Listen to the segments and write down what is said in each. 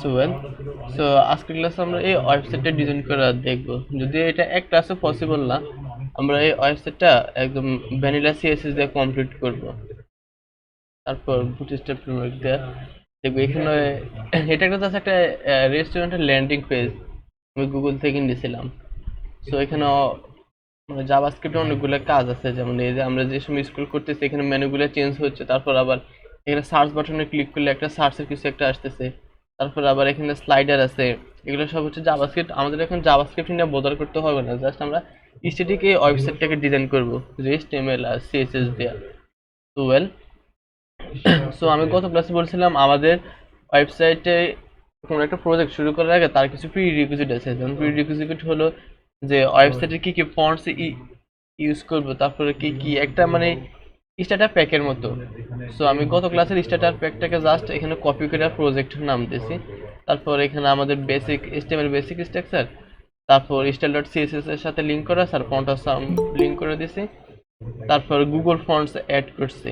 So well, so আজকের ক্লাসে আমরা এই ওয়েবসাইটটা ডিজাইন করা দেখব। যদি এটা এক ক্লাসে পসিবল না, আমরা এই ওয়েবসাইটটা একদম ভ্যানিলা সিএসএস দিয়ে কমপ্লিট করব। তারপর বুটস্ট্র্যাপ ফ্রেমওয়ার্ক দিয়ে দেখব। এখানে এটা একটা জাস্ট একটা রেস্টুরেন্টের ল্যান্ডিং পেজ আমি গুগল থেকে নিয়েছিলাম। সো এখানে মানে জাভাস্ক্রিপ্টে অনেকগুলো কাজ আছে, যেমন এই যে আমরা যে সময় স্ক্রল করতেছি এখানে মেনুগুলো চেঞ্জ হচ্ছে, তারপর আবার এখানে সার্চ বাটনে ক্লিক করলে একটা সার্চের কিছু একটা আসতেছে, তারপর আবার এখানে স্লাইডার আছে। এগুলো সব হচ্ছে জাভাস্ক্রিপ্ট। আমাদের এখন জাভাস্ক্রিপ্ট নিয়ে বোদার করতে হবে না, জাস্ট আমরা স্ট্যাটিক এই ওয়েবসাইটটাকে ডিজাইন করব HTML আর CSS দিয়ে। তো ওয়েল, সো আমি গত ক্লাসে বলছিলাম আমাদের ওয়েবসাইটে কোনো একটা প্রজেক্ট শুরু করার আগে তার কিছু প্রি রিকুইজিট আছে। যেমন প্রি রিকুইজিট হলো যে ওয়েবসাইটে কি কি ফন্টস ইউজ করব, তারপরে কি কি একটা মানে স্টার্টার প্যাকের মতো। সো আমি গত ক্লাসের স্টার্টার প্যাকটাকে জাস্ট এখানে কপি করে প্রজেক্ট নাম দিয়েছি। তারপর এখানে আমাদের বেসিক HTML বেসিক স্ট্রাকচার, তারপর style.css এর সাথে লিংক করা আর ফন্ট সাম লিংক করে দিয়েছি, তারপর গুগল ফন্টস অ্যাড করছি।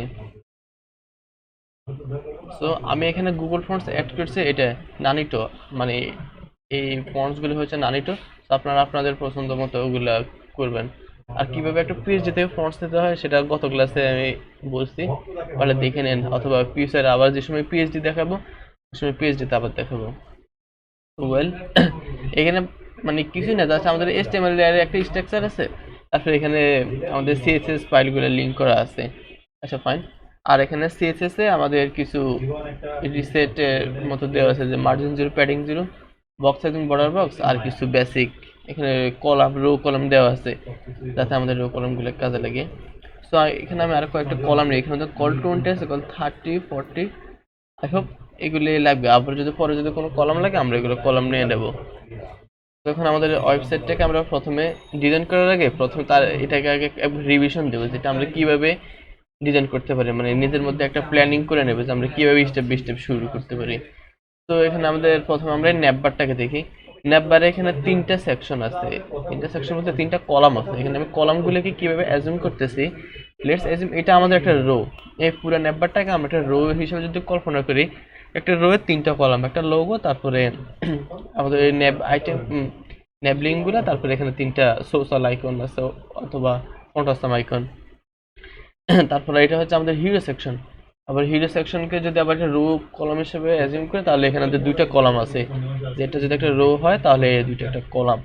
সো আমি এখানে গুগল ফন্টস অ্যাড করছি, এটা নানিটো, মানে এই ফন্টসগুলো হচ্ছে নানিটো। তো আপনারা আপনাদের পছন্দ মতো ওগুলা করবেন। আর কিভাবে একটা পিএইচডি থেকে ফন্টস নিতে হয় সেটা গত ক্লাসে আমি বলছি, তাহলে দেখে নেন। অথবা ফিউচারে আবার যে সময় পিএইচডি দেখাবো ওই সময় পিএইচডিতে আবার দেখাবো। ওয়েল, এখানে মানে কিছুই না, জাস্ট আমাদের HTML এর একটা স্ট্রাকচার আছে, তারপরে এখানে আমাদের CSS ফাইলগুলো লিংক করা আছে। আচ্ছা ফাইন। আর এখানে CSS এ আমাদের কিছু রিসেট মতো দেওয়া আছে, যে margin 0, padding 0, box sizing, border box, আর কিছু বেসিক এখানে কলাম, রো কলাম দেওয়া আছে যাতে আমাদের রো কলামগুলো কাজে লাগে। সো এখানে আমি আরো কয়েকটা কলাম নিই। এখানে কল 20 আছে, কল 30, 40, এখন এগুলি লাগবে। আবার যদি পরে যদি কোনো কলাম লাগে আমরা এগুলো কলাম নিয়ে নেব। তখন আমাদের ওয়েবসাইটটাকে আমরা প্রথমে ডিজাইন করার আগে প্রথমে তার এটাকে আগে একবার রিভিশন দেবো, যেটা আমরা কিভাবে ডিজাইন করতে পারি, মানে নিজের মধ্যে একটা প্ল্যানিং করে নেবে যে আমরা কিভাবে স্টেপ বাই স্টেপ শুরু করতে পারি। তো এখানে আমাদের প্রথমে আমরা ন্যাপবারটাকে দেখি। ন্যাপবারে এখানে তিনটা সেকশন আছে, তিনটা সেকশন বলতে তিনটা কলাম আছে। এখানে আমি কলামগুলোকে কিভাবে অ্যাজুম করতেছি, লেটস অ্যাজুম এটা আমাদের একটা রো। এই পুরো ন্যাপবারটাকে আমরা একটা রো হিসেবে যদি কল্পনা করি, একটা রো এর তিনটা কলাম, একটা লোগো, তারপরে আমাদের এই ন্যাব আইটেম ন্যাব লিঙ্কগুলো, তারপরে এখানে তিনটা সোশ্যাল আইকন আছে অথবা ফন্টাসাম আইকন। তারপরে এটা হচ্ছে আমাদের হিরো সেকশন। আবার হিরো সেকশনকে যদি আবার একটা রো কলাম হিসেবে অ্যাজিউম করি, তাহলে এখানে দুইটা কলাম আছে, যেটা যদি একটা রো হয় তাহলে দুইটা একটা কলাম।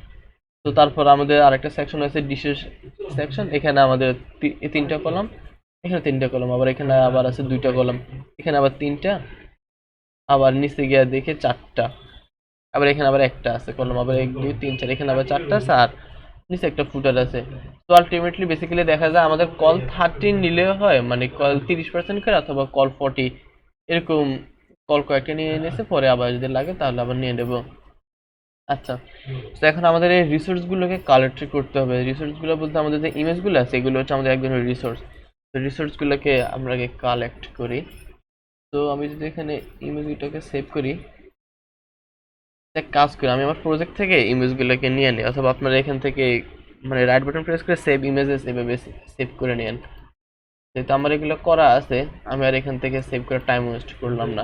তো তারপর আমাদের আরেকটা সেকশন আছে ডিশের সেকশন। এখানে আমাদের তিনটা কলাম, এখানে তিনটা কলাম, আবার এখানে আবার আছে দুইটা কলাম, এখানে আবার তিনটা, আবার নিচে গিয়ে দেখে চারটা, আবার এখানে আবার একটা আছে কলাম, আবার 1, 2, 3, 4, এখানে আবার চারটা আছে, আর নিচে একটা ফুটার আছে। তো আলটিমেটলি বেসিক্যালি দেখা যায় আমাদের কল 13 নিলেও হয়, মানে কল 30% করে, অথবা কল 40, এরকম কল কয়েকটা নিয়ে এনেছে, পরে আবার যদি লাগে তাহলে আবার নিয়ে নেব। আচ্ছা, তো এখন আমাদের এই রিসোর্সগুলোকে কালেক্ট করতে হবে। রিসোর্সগুলো বলতে আমাদের যে ইমেজগুলো আছে এগুলো হচ্ছে আমাদের এক ধরনের রিসোর্স। তো রিসোর্সগুলোকে আমরা আগে কালেক্ট করি। তো আমি যদি এখানে ইমেজটাকে সেভ করি, এক কাজ করি, আমি আমার প্রজেক্ট থেকে ইমেজগুলোকে নিয়ে নিই, অথবা আপনারা এখান থেকে মানে রাইট বাটন প্রেস করে সেভ ইমেজেস এভাবে সেভ করে নেন। যেহেতু আমার এগুলো করা আছে, আমি আর এখান থেকে সেভ করে টাইম ওয়েস্ট করলাম না।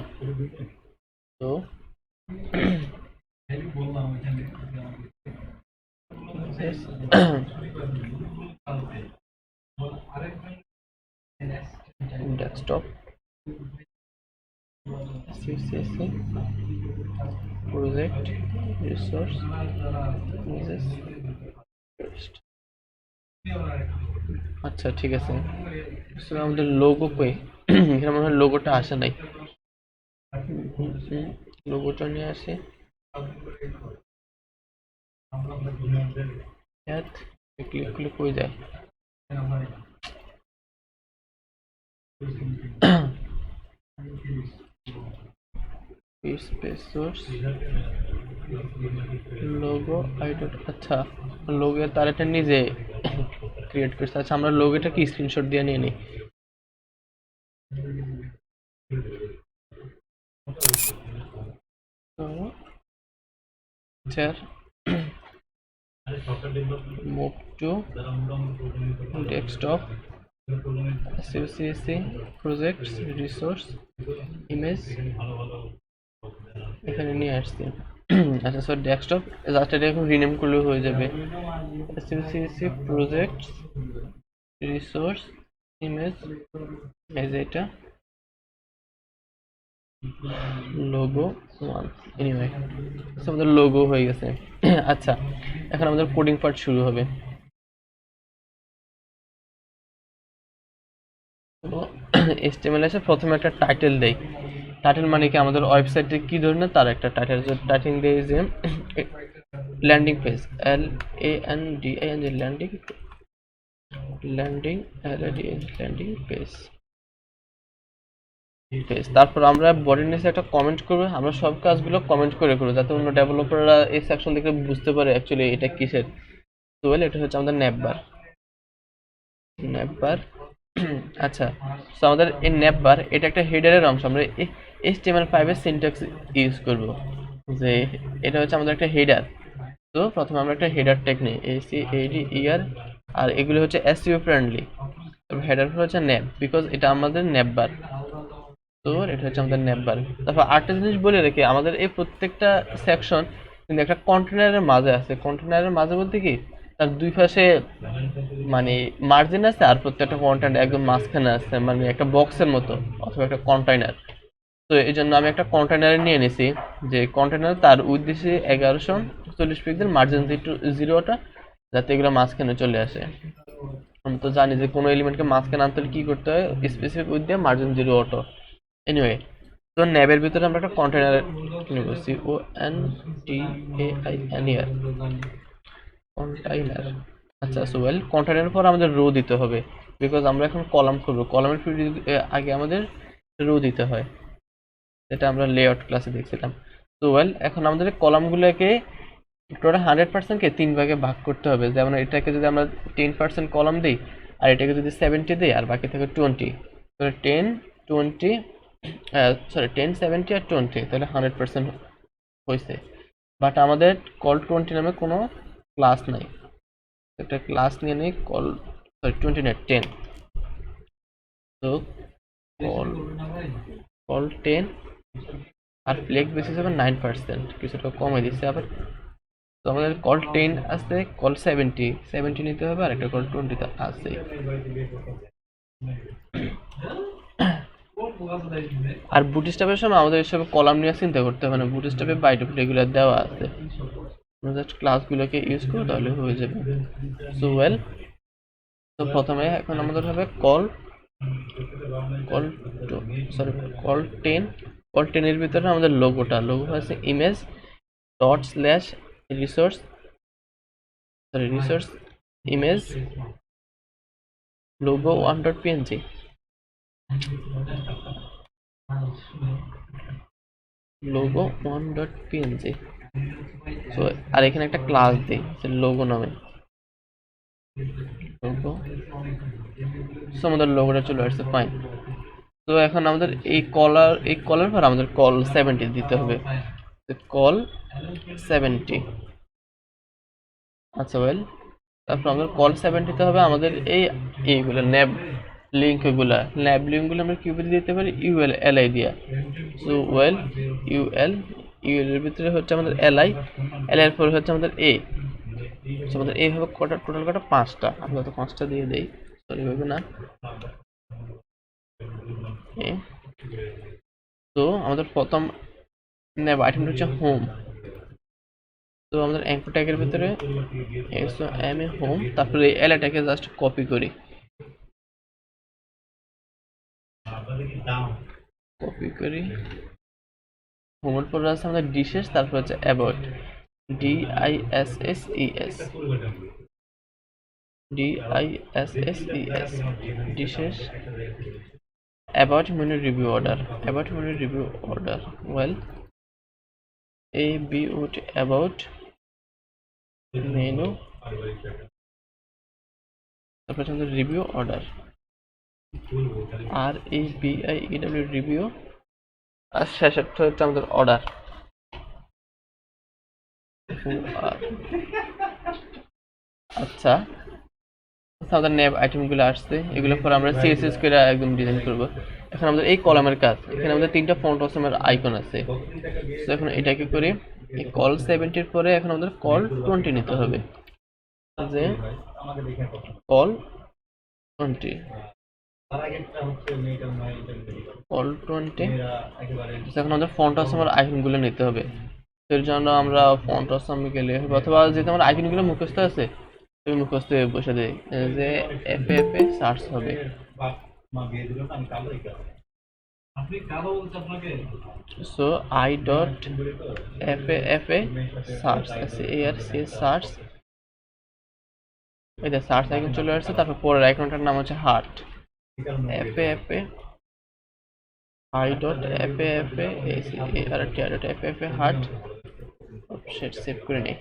তো desktop CCC project resource images paste. আচ্ছা ঠিক আছে, আমাদের লোগো কই? এখানে মনে হয় লোগোটা আসে নাই। লোগোটা নিয়ে আসি। ক্লিক করলে কই যায়? Space source logo I dot, আচ্ছা লোগো তার একটা নিজে ক্রিয়েট করছে। আচ্ছা আমরা লোগোটা কি স্ক্রিনশট দিয়ে নিয়ে নিই। তো sir move to desktop CCC projects resource image, এখানে নিয়ে আসছি। আচ্ছা সো ডেস্কটপ জাস্ট এটা এখন রিনেম করলে হয়ে যাবে SCC project resource image as এটা লোগো 1 এনিওয়ে আমাদের লোগো হয়ে গেছে। আচ্ছা এখন আমাদের কোডিং পার্ট শুরু হবে। HTML এসে প্রথমে একটা টাইটেল দেই। টাইটেল মানে কি আমাদের ওয়েবসাইটে কি ধরনের তার একটা টাইটেল, টাইটেল দেই যে landing page LANDING landing page. তারপর আমরা বডির নিচে একটা কমেন্ট করব। আমরা সব কাজগুলো কমেন্ট করে করব যাতে অন্য ডেভেলপাররা এই সেকশন দেখে বুঝতে পারে অ্যাকচুয়ালি এটা কিসের। তো এটা হচ্ছে আমাদের ন্যাপবার। আচ্ছা সো আমাদের এই ন্যাপবার এটা একটা হেডারের অংশ। আমরা HTML5 এর সিনট্যাক্স ইউজ করব যে এটা হচ্ছে আমাদের একটা হেডার। তো প্রথমে আমরা একটা হেডার ট্যাগ নিই ACADER আর এগুলো হচ্ছে SEO ফ্রেন্ডলি। তবে হেডার হচ্ছে ন্যাপ বিকজ এটা আমাদের ন্যাপবার। তো এটা হচ্ছে আমাদের ন্যাপবার। তারপর আরেকটা জিনিস বলে রেখে আমাদের এই প্রত্যেকটা সেকশন কিন্তু একটা কন্টেনারের মাঝে আছে। কন্টেনারের মাঝে বলতে কি তার দুই পাশে মানে মার্জিন আছে আর প্রত্যেকটা কন্টেনার একদম মাঝখানে আছে মানে একটা বক্সের মতো অথবা একটা কন্টেইনার। তো এই জন্য আমি একটা কন্টেইনার নিয়ে নিছি যে কন্টেইনার তার উদ্দেশ্যে 1140 পিক্সেল মার্জিন জিরোটা যাতে এগুলো মাঝখানে চলে আসে। আমি তো জানি যে কোনো এলিমেন্টকে মাঝখানে আনতে হলে কি করতে হয় স্পেসিফিক উইথ দিয়ে মার্জিন জিরো অটো। এনিওয়ে তো ন্যাবের ভিতরে আমরা একটা কন্টেইনার নিব CONTAINER কন্টেইনার। আচ্ছা সো ওয়েল কন্টেইনারের পর আমাদের রো দিতে হবে বিকজ আমরা এখন কলাম করব। কলামের আগে আমাদের রো দিতে হয়, এটা আমরা লেআউট ক্লাসে দেখছিলাম। সো ওয়েল এখন আমাদের কলামগুলোকে টোটাল 100% কে 3 ভাগে ভাগ করতে হবে। যেমন এটাকে যদি আমরা 10% কলাম দিই আর এটাকে যদি 70 দিই আর বাকি থাকে 20, তাহলে 10 20 10 70 আর 20 তাহলে 100% হয়েছে। বাট আমাদের কল 20 নামে কোনো ক্লাস নাই। একটা ক্লাস নিয়ে নেই কল 20 না 10। তো কল 10 আর ফ্লেক্স বেসিস হবে 9%, কিছুটা কমে দিচ্ছে আবার। তো আমাদের কল 10 আছে, কল 70 নিতে হবে আর একটা কল 20 তে আছে। আর বুটস্ট্র্যাপের সময় আমাদের এসব কলাম নিয়ে চিন্তা করতে হবে না, বুটস্ট্র্যাপে বাই ডিফল্ট রেগুলার দেওয়া আছে। আমরা জাস্ট ক্লাসগুলোকে ইউজ করব তাহলে হয়ে যাবে। সো ওয়েল তো প্রথমে এখন আমাদের হবে কল 10 এর ভিতরে আমাদের লোগো আছে image dot slash resource image logo 1.png logo 1.png। So আর এখানে একটা ক্লাস দিই লোগো নামে লোগো। সো আমাদের লোগোটা চলে আসছে ফাইন। তো এখন আমাদের এই কলার পর আমাদের কল 70 দিতে হবে, কল 70। আচ্ছা ওয়েল তারপর আমাদের কল 70 তে হবে আমাদের এইগুলো ন্যাব লিঙ্কগুলো আমরা কিভাবে দিতে পারি ইউএল এলআই দিয়া। সো ওয়েল ইউএল এর ভিতরে হচ্ছে আমাদের এলআই এর পরে হচ্ছে আমাদের আমাদের হবে টোটাল কটা 5টা। আমরা তো 5টা দিয়ে দেই, সরি হবে না। তো আমাদের প্রথম ন্যাব আইটেমটা হচ্ছে হোম। তো আমাদের অ্যাঙ্কর ট্যাগের ভিতরে হোম, তারপরে এলআইটাকে জাস্ট কপি করি হোমের পরে আছে আমাদের ডিশেস, তারপর হচ্ছে about DISSES dishes about menu review order well about menu, তারপর আমাদের রিভিউ অর্ডার REVIEW রিভিউ, আর শেষেরটা হচ্ছে আমাদের অর্ডার। আচ্ছা আমাদের ন্যাব আইটেমগুলো আসছে, এগুলো পরে আমরা CSS করে একদম ডিজাইন করব। এখন আমাদের এই কলামের কাজ, এখানে আমাদের 3টা ফন্ট অসমের আইকন আছে। তো এখন এটাকে করি, এই কল 70 এর পরে এখন আমাদের কল 20 নিতে হবে, যে কল 20, কল 20। এখন আমাদের ফন্ট অসমের আইকনগুলো নিতে হবে। এর জন্য আমরা ফন্ট অসম গেলে অথবা যেহেতু আমার আইকনগুলো মুখস্থ আছে তুমি মুখস্থ বসে দেই, যে এফ এ সার্চ হবে। So I dot F A search আছে, এ আর সি সার্চ, এই যে সার্চ আইকন চলে আসছে। তারপর পরের আইকনটার নাম হচ্ছে heart, F A I dot F A A R T dot F A heart. Set save করে নেই।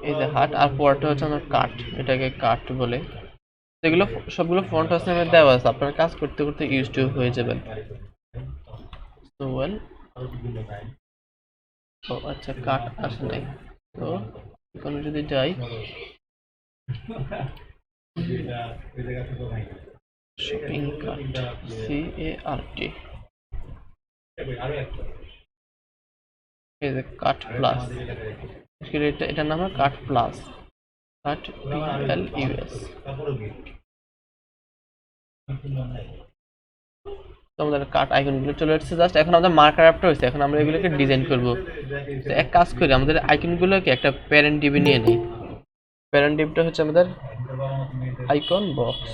এই যে হার্ট, আর পরটা হচ্ছে আমার কাট, এটাকে কাট বলে। এগুলো সবগুলো ফন্ট আছে আমার দেওয়া আছে, আপনারা কাজ করতে করতে ইউজ টু হয়ে যাবেন। সো ওয়েল, ও আচ্ছা কাট আসে নাই, তো এখানে যদি যাই শপিং কার্ট, CART, এই যে কাট প্লাস, এটার নাম কাট প্লাস, কাট PLUS। আমাদের কাট আইকনগুলো চলে আসছে। জাস্ট এখন আমাদের মার্কার অ্যাপটা হয়েছে, এখন আমরা এগুলোকে ডিজাইন করব। তো এক কাজ করি, আমাদের আইকনগুলোকে একটা প্যারেন্ট ডিবি নিয়ে নিই। প্যারেন্ট ডিবটা হচ্ছে আমাদের আইকন বক্স।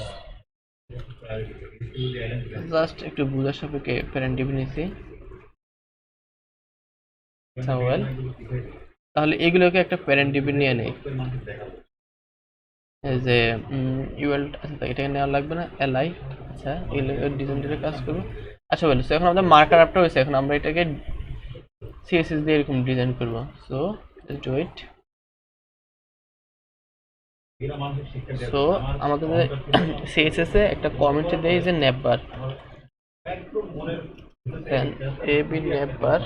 জাস্ট একটু বুঝার সাপেক্ষে প্যারেন্ট ডিবি নিয়েছি। তাহলে এগুলোকে একটা প্যারেন্ট ডিবি নিয়ে নেই, যে ইউএল, আচ্ছা এটাকে নেওয়া লাগবে না, এলআই। আচ্ছা এগুলো ডিজাইনের কাজ করবো। আচ্ছা বলে এখন আমাদের মার্কার অ্যাপটা হয়েছে, এখন আমরা এটাকে সিএসএস দিয়ে এরকম ডিজাইন করবো। So do it. সো আমাদের সিএসএস এ একটা কমেন্ট দেই যে নেপবার, এবি নেপবার।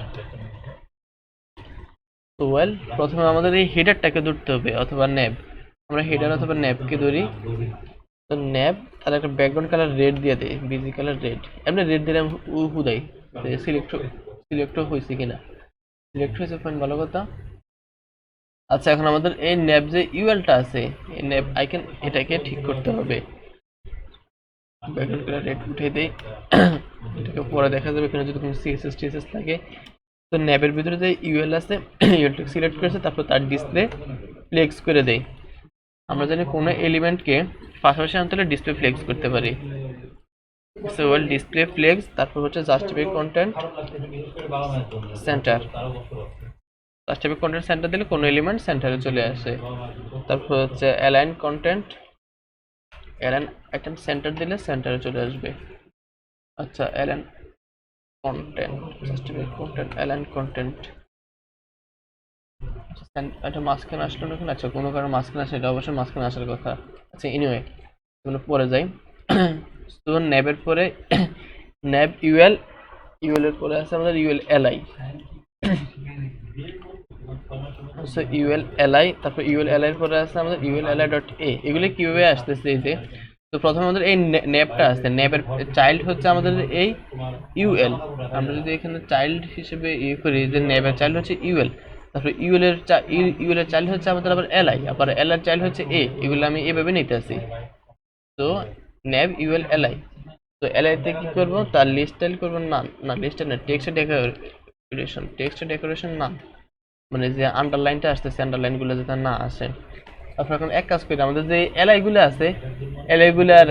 তো ওয়েল, প্রথমে আমাদের এই হেডারটাকে ধরতে হবে, অথবা নেব, আমরা হেডার অথবা নেবকে ধরি। তো নেব, তাহলে একটা ব্যাকগ্রাউন্ড কালার রেড দিয়ে দেয়, বিজি কালার রেড। এমনি রেড দিলে হুদাই সিলেক্ট হয়েছে কিনা, সিলেক্ট হয়েছে, ফাইন, ভালো কথা। আচ্ছা এখন আমাদের এই নেব যে ইউএলটা আছে, এই নেব আইকন, এটাকে ঠিক করতে হবে। ব্যাকগ্রাউন্ড কালার রেড উঠিয়ে দেই, এটাকে পরে দেখা যাবে এখানে যদি কোনো সিএসএস টিএসএস থাকে। তো নেবের ভিতরে যে ইউএল আছে, ইউএলটাকে সিলেক্ট করেছে, তারপর তার ডিসপ্লে ফ্লেক্স করে দেই। আমরা জানি কোনো এলিমেন্টকে পাশাপাশি আনতে হলে ডিসপ্লে ফ্লেক্স করতে পারি। সো ওয়েল, ডিসপ্লে ফ্লেক্স, তারপর হচ্ছে justify content centre. Justify content centre দিলে কোনো এলিমেন্ট সেন্টারে চলে আসে। তারপর হচ্ছে align content, align item centre দিলে সেন্টারে চলে আসবে। আচ্ছা align content, justify content, align content, এটা মাঝখানে আসলো না কেন? আচ্ছা কোনো কারণে মাঝখানে আসে, এটা অবশ্যই মাঝখানে আসার কথা। আচ্ছা এনিওয়ে, এগুলো পরে যাই। তো ন্যাবের পরে ন্যাব ইউএল, ইউএল এর পরে আছে আমাদের UL LI. So UL LI, তারপর ইউএল এলআই এর পরে আছে আমাদের ইউএল এলআই ডট এ। এগুলো কিভাবে আসতেছে এই যে, তো প্রথমে আমাদের এই ন্যাবটা আছে, ন্যাবের চাইল্ড হচ্ছে আমাদের এই ইউএল। আমরা যদি এখানে চাইল্ড হিসেবে ইয়ে করি, যে ন্যাবের চাইল্ড হচ্ছে ইউএল, তারপর ইউএল এর চাইল্ড হচ্ছে আমাদের আবার এলআই, আবার এল এর চাইল্ড হচ্ছে এ। এগুলো আমি এভাবে নিতে আসি। তো ন্যাব ইউএল এলআই, তো এলআই তে কি করব, তার লিস্ট স্টাইল করব, না না লিস্ট না, টেক্সট ডেকোরেশন, টেক্সট ডেকোরেশন না, মানে যে আন্ডারলাইনটা আসতেছে আন্ডারলাইন গুলো যাতে না আসে। তারপর এখন এক কাজ করি, আমাদের যে এলআই গুলো আছে, এলআই গুলার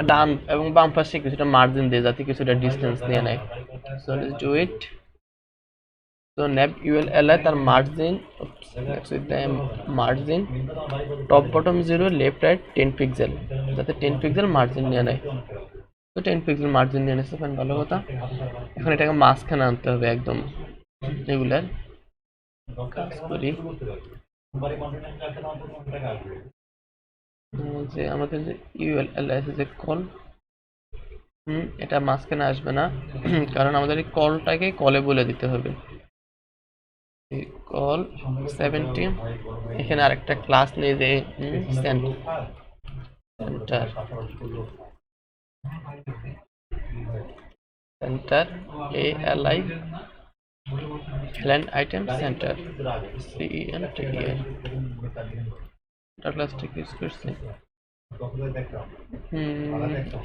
ডান এবং বাম পাশে কিছুটা মার্জিন দিয়ে, যাতে কিছুটা ডিসটেন্স নিয়ে নেয়। সো লেটস ডু ইট। তো ন্যাব ইউএল এলআই, তার margin, margin top bottom 0, left right 10 pixel, যাতে 10 পিক্সেল মার্জিন নিয়ে নেয়। তো 10 পিক্সেল মার্জিন নিয়ে নিচ্ছে, ভালো কথা। এখন এটাকে মাঝখানে আনতে হবে একদম, রেগুলার কাজ করি। যে আমাদের যে ইউএল এলআই যে কল, এটা মাঝখানে আসবে না, কারণ আমাদের এই কলটাকে কলে বলে দিতে হবে। কল 70, এখানে আরেকটা ক্লাস নেই যে center, center, ALI, align item center, CENTER, Douglas ticket করছে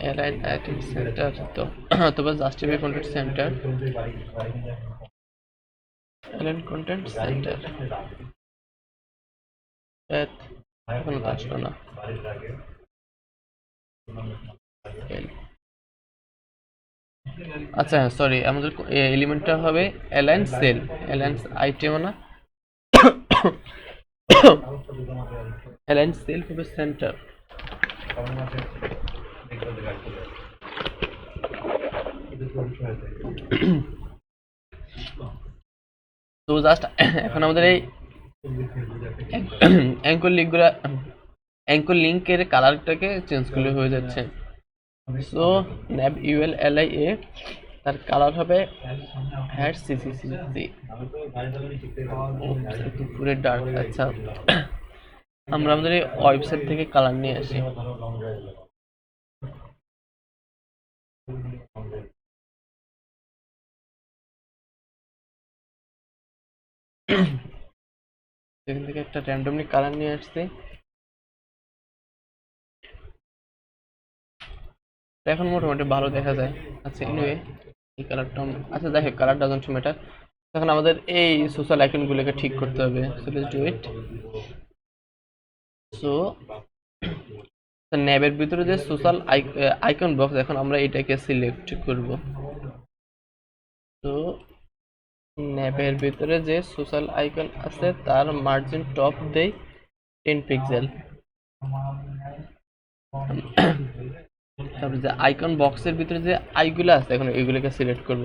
align item center তো অথবা justify content center, align content center, এখনো তো আসলো না। আচ্ছা সরি, আমাদের এলিমেন্টটা হবে অ্যালাইন সেল, অ্যালাইন আইটেম না, অ্যালাইন সেল হবে সেন্টার। তো জাস্ট এখন আমাদের এই অ্যাঙ্কর লিঙ্কের কালারটাকে চেঞ্জ করলে হয়ে যাচ্ছে। সো ন্যাব ইউএল এলআই এ তার কালার হবে হ্যাড সিসিসি পুরো ডার্ক। আচ্ছা আমরা আমাদের এই ওয়েবসাইট থেকে কালার নিয়ে আসি। এখান থেকে একটা র্যান্ডমলি কালার নিয়ে আসছি। এখন মোটামুটি ভালো দেখা যায়। আচ্ছা এনিওয়ে এই কালারটা, আচ্ছা যাই হোক কালার ডাজন্ট ম্যাটার। এখন আমাদের এই সোশ্যাল আইকনগুলোকে ঠিক করতে হবে। So let's do it. So ন্যাবের ভিতরে যে সোশ্যাল আইকন বক্স, এখন আমরা এটাকে সিলেক্ট করব। তো ন্যাবের ভিতরে যে সোশ্যাল আইকন আছে তার মার্জিন টপ দেই 10 পিক্সেল। তারপরে যে আইকন বক্সের ভিতরে যে আইগুলো আছে এখন এইগুলোকে সিলেক্ট করব।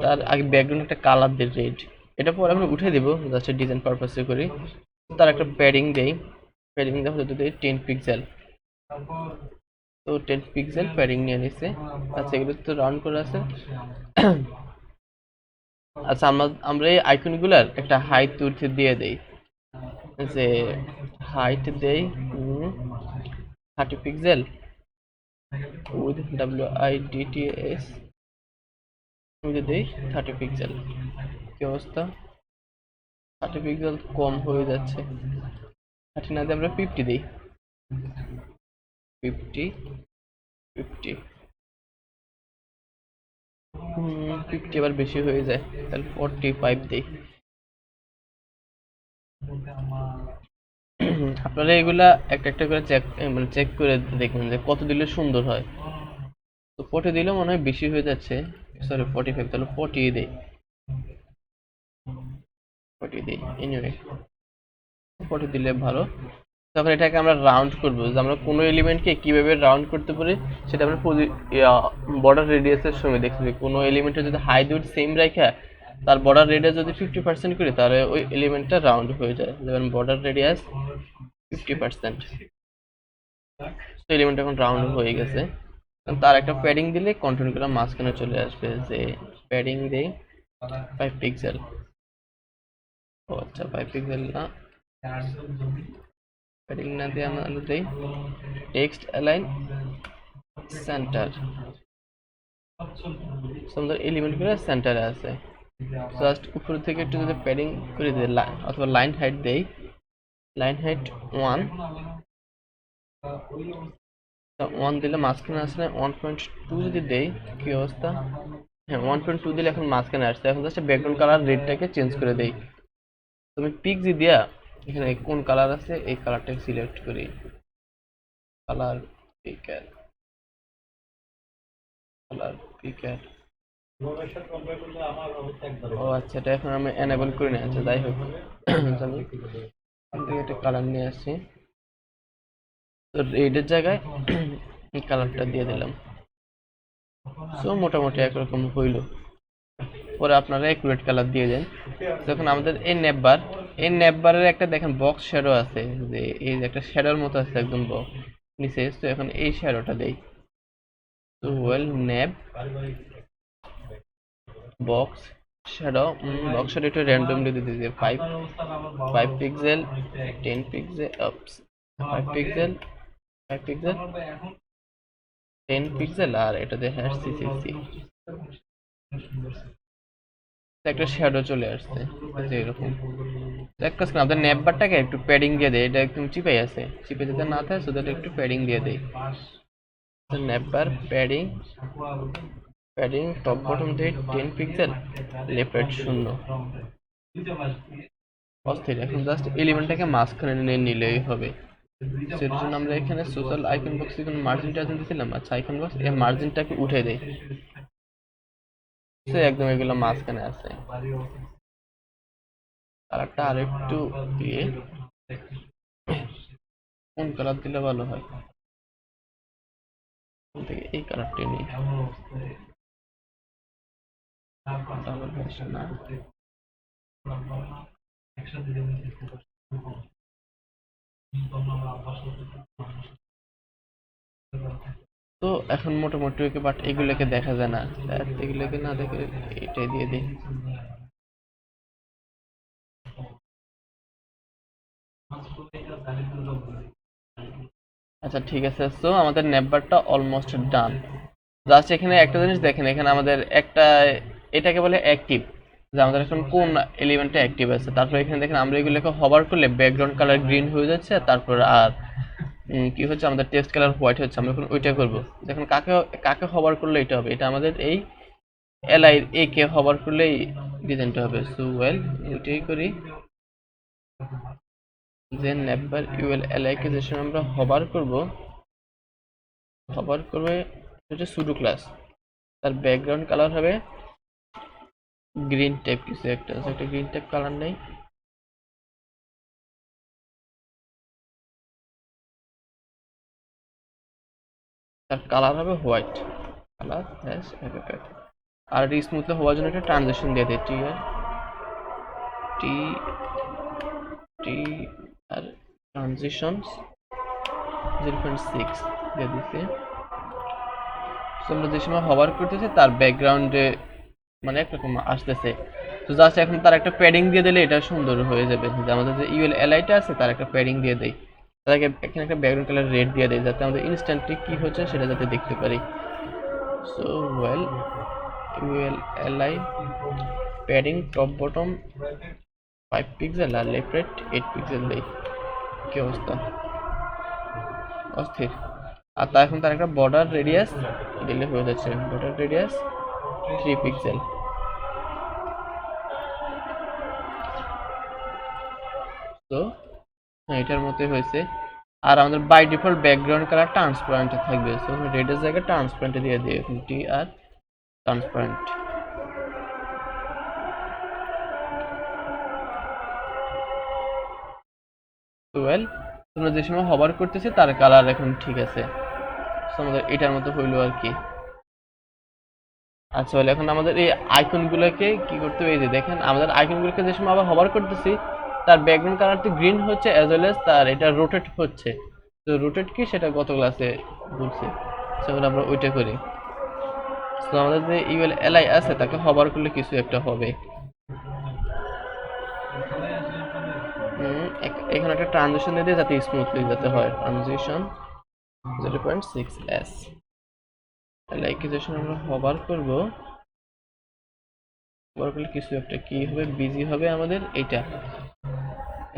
তার আগে ব্যাকগ্রাউন্ড একটা কালার দিই রেড, এটা পরে আমরা উঠে দেব জাস্ট ডিজাইন পারপাসে করি। তার একটা প্যাডিং দেই, প্যাডিং দেখো যদি 10 পিক্সেল। তো 10 পিক্সেল প্যাডিং নিয়ে নিছে। আচ্ছা এগুলো তো রাউন্ড করে আছে। আচ্ছা আমরা এই আইকনগুলোর একটা হাইট উঠে দিয়ে দেই, যে হাইট দেই 30 পিক্সেল উইথ WIDTS উইথ দেই 30 পিক্সেল। কি অবস্থা? 30 পিক্সেল কম হয়ে যাচ্ছে। 30 না দিয়ে আমরা 50 দিই, 50 আবার বেশি হয়ে যায়, তাহলে 45 দিই। আপনারা এগুলা একটা একটা করে চেক করে দেখবেন যে কত দিলে সুন্দর হয়। তো 40 দিলে মনে হয় বেশি হয়ে যাচ্ছে, সরি 45, তাহলে 40 দেই, 40 দিই। এনিওয়ে 40 দিলে ভালো। তখন এটাকে আমরা রাউন্ড করবো, যে আমরা কোনো এলিমেন্টকে কিভাবে রাউন্ড করতে পারি সেটা আমরা বর্ডার রেডিয়াসের সময় দেখছি। কোনো এলিমেন্টের যদি হাইট উইডথ সেম রাখা তার বর্ডার রেডিয়াস যদি 50% করি তাহলে ওই এলিমেন্টটা রাউন্ড হয়ে যায়। যেমন বর্ডার রেডিয়াস 50%, তো এলিমেন্ট এখন রাউন্ড হয়ে গেছে। তার একটা প্যাডিং দিলে কন্টিনিউ করে মাঝখানে চলে আসবে, যে প্যাডিং দেই 5 পিক্সেল। ও আচ্ছা 5 পিক্সেল না, প্যাডিং না দিয়ে আমরা দেই টেক্সট অ্যালাইন সেন্টার। আমাদের এলিমেন্টগুলো সেন্টারে আছে। জাস্ট উপর থেকে একটু যদি প্যাডিং করে দিই অথবা লাইন হাইট দেই, লাইন হাইট 1 দিলে মাঝখানে আসলে 1.2 যদি দেই কি অবস্থা? হ্যাঁ 1.2 দিলে এখন মাঝখানে আসছে। এখন জাস্ট ব্যাকগ্রাউন্ড কালার রেডটাকে চেঞ্জ করে দেই। তুমি পিক্সি দিয়া এখানে কোন কালার আছে এই কালারটাকে সিলেক্ট করি, কালার পিকার, কালার পিকার। ও আচ্ছা এটা এখন আমি এনেবল করে নিয়ে আচ্ছা যাই হোক আমি এখান থেকে একটা কালার নিয়ে আসছি। তো রেডের জায়গায় এই কালারটা দিয়ে দিলাম। সো মোটামুটি একরকম হইল। পরে আপনারা অ্যাকুরেট কালার দিয়ে দেন। যখন আমাদের এই নেপবারের একটা দেখেন বক্স শ্যাডো আছে, যে এই যে একটা শ্যাডোর মতো আছে একদম নিচে। তো এখন এই শ্যাডোটা দেই। তো well nav box shadow, box shadow একটু র্যান্ডমলি দিয়ে দিতে 5 pixel 10 pixel 5 pixel 5 pixel 10 pixel আর এটাতে হ্যাশ সিসিসি একটা শ্যাডো চলে আসছে যে এরকম। তো এক কাজ করি আমাদের নেপবারটাকে একটু প্যাডিং দিয়ে দেয়, এটা একদম চিপাই আছে, চিপে যাতে না থাকে সো দ্যাট একটু প্যাডিং দিয়ে দেয়। নেপবার প্যাডিং প্যাডিং টপ বটম দিয়ে 10 পিক্সেল লেফট রাইট 0 অস্থির। এখন জাস্ট এলিমেন্টটাকে মাঝখানে নিয়ে নিলেই হবে। সেটার জন্য আমরা এখানে সোশ্যাল আইকন বক্সে কোনো মার্জিন টার্জিন দিয়েছিলাম, আচ্ছা আইকন বক্স এই মার্জিনটাকে উঠে দেয়, সে একদম এগুলো মাঝখানে আছে। কালারটা আরেকটু দিয়ে কোন কালার দিলে ভালো হয়, এই কালারটা নিই, ডাবল হ্যাশ না, তো এখন মোটামুটি ওকে, বাট এগুলোকে দেখা যায় না, এগুলোকে না দেখে এটাই দিয়ে দিই। আচ্ছা ঠিক আছে, সো আমাদের নেপবারটা অলমোস্ট ডান। জাস্ট এখানে একটা জিনিস দেখেন, এখানে আমাদের একটা এটাকে বলে অ্যাক্টিভ, যে আমাদের এখন কোন এলিমেন্টটা অ্যাক্টিভ আছে। তারপর এখানে দেখেন আমরা এগুলোকে হভার করলে ব্যাকগ্রাউন্ড কালার গ্রিন হয়ে যাচ্ছে, তারপর আর কি হচ্ছে আমাদের টেক্সট কালার হোয়াইট হচ্ছে। আমরা এখন ওইটা করব, দেখুন কাকে কাকে হভার করলে এটা হবে, এটা আমাদের এই এলআই এ কে হভার করলেই ডিজাইনটা হবে। সো ওয়েল ওইটাই করি, দেন নেপবার ইউএল এলআই কে যে সময় আমরা হভার করব এটা সুডো ক্লাস, তার ব্যাকগ্রাউন্ড কালার হবে গ্রিন টাইপ কিছু একটা, একটা গ্রিন টাইপ কালার নেই, তার কালার হবে হোয়াইট কালার হ্যাশ এফএফএফ। আর এটা স্মুথলি হওয়ার জন্য একটা ট্রানজিশন দিয়ে দেয়, টি আর টি টি আর ট্রানজিশনস 0.6 দিয়ে দিতে। আমরা যে সময় হভার করতেছি তার ব্যাকগ্রাউন্ডে মানে একরকম আসতেছে, তো জাস্ট এখন তার একটা প্যাডিং দিয়ে দিলে এটা সুন্দর হয়ে যাবে। যে আমাদের যে ইউএল এলআইটা আছে তার একটা প্যাডিং দিয়ে দেই, তাদেরকে এখানে একটা ব্যাকগ্রাউন্ড কালার রেড দিয়ে দেয়, যাতে আমাদের ইনস্ট্যান্টলি কি হচ্ছে সেটা যাতে দেখতে পারি। So well UL LI padding top bottom 5 pixel আর লেফট রাইট 8 পিক্সেল দেই, কি অবস্থা অস্থির। আর তা এখন তার একটা বর্ডার রেডিয়াস দিলে হয়ে যাচ্ছে, বর্ডার রেডিয়াস 3 পিক্সেল। তো এটার মধ্যে হয়েছে। আর আমাদের by default background colour transparent থাকবে, সো রেডের জায়গায় ট্রান্সপারেন্ট দিয়ে দিই, টি আর ট্রান্সপারেন্ট। ওয়েল তোমরা যে সময় হভার করতেছি তার কালার এখন ঠিক আছে, সো আমাদের এটার মতো হইলো আর কি। আচ্ছা ওয়েল এখন আমাদের এই আইকনগুলোকে কি করতে হবে, এই যে দেখেন আমাদের আইকনগুলোকে যে সময় আবার হভার করতেছি তার ব্যাকগ্রাউন্ড কালার তো গ্রিন হচ্ছে, অ্যাজ ওয়েল এজ তার এটা রোটেট হচ্ছে। তো রোটেট কি সেটা গত ক্লাসে বলছি, সেগুলো আমরা ওইটা করি। তো আমাদের যে ইউএল এলআই আছে তাকে হভার করলে কিছু একটা হবে। এখানে একটা ট্রানজিশন দিয়ে যাতে স্মুথলি যাতে হয়, ট্রানজিশন 0.6s এলআই কে যখন আমরা হভার করব, হভার করলে কিছু একটা কি হবে, বিজি হবে আমাদের এইটা,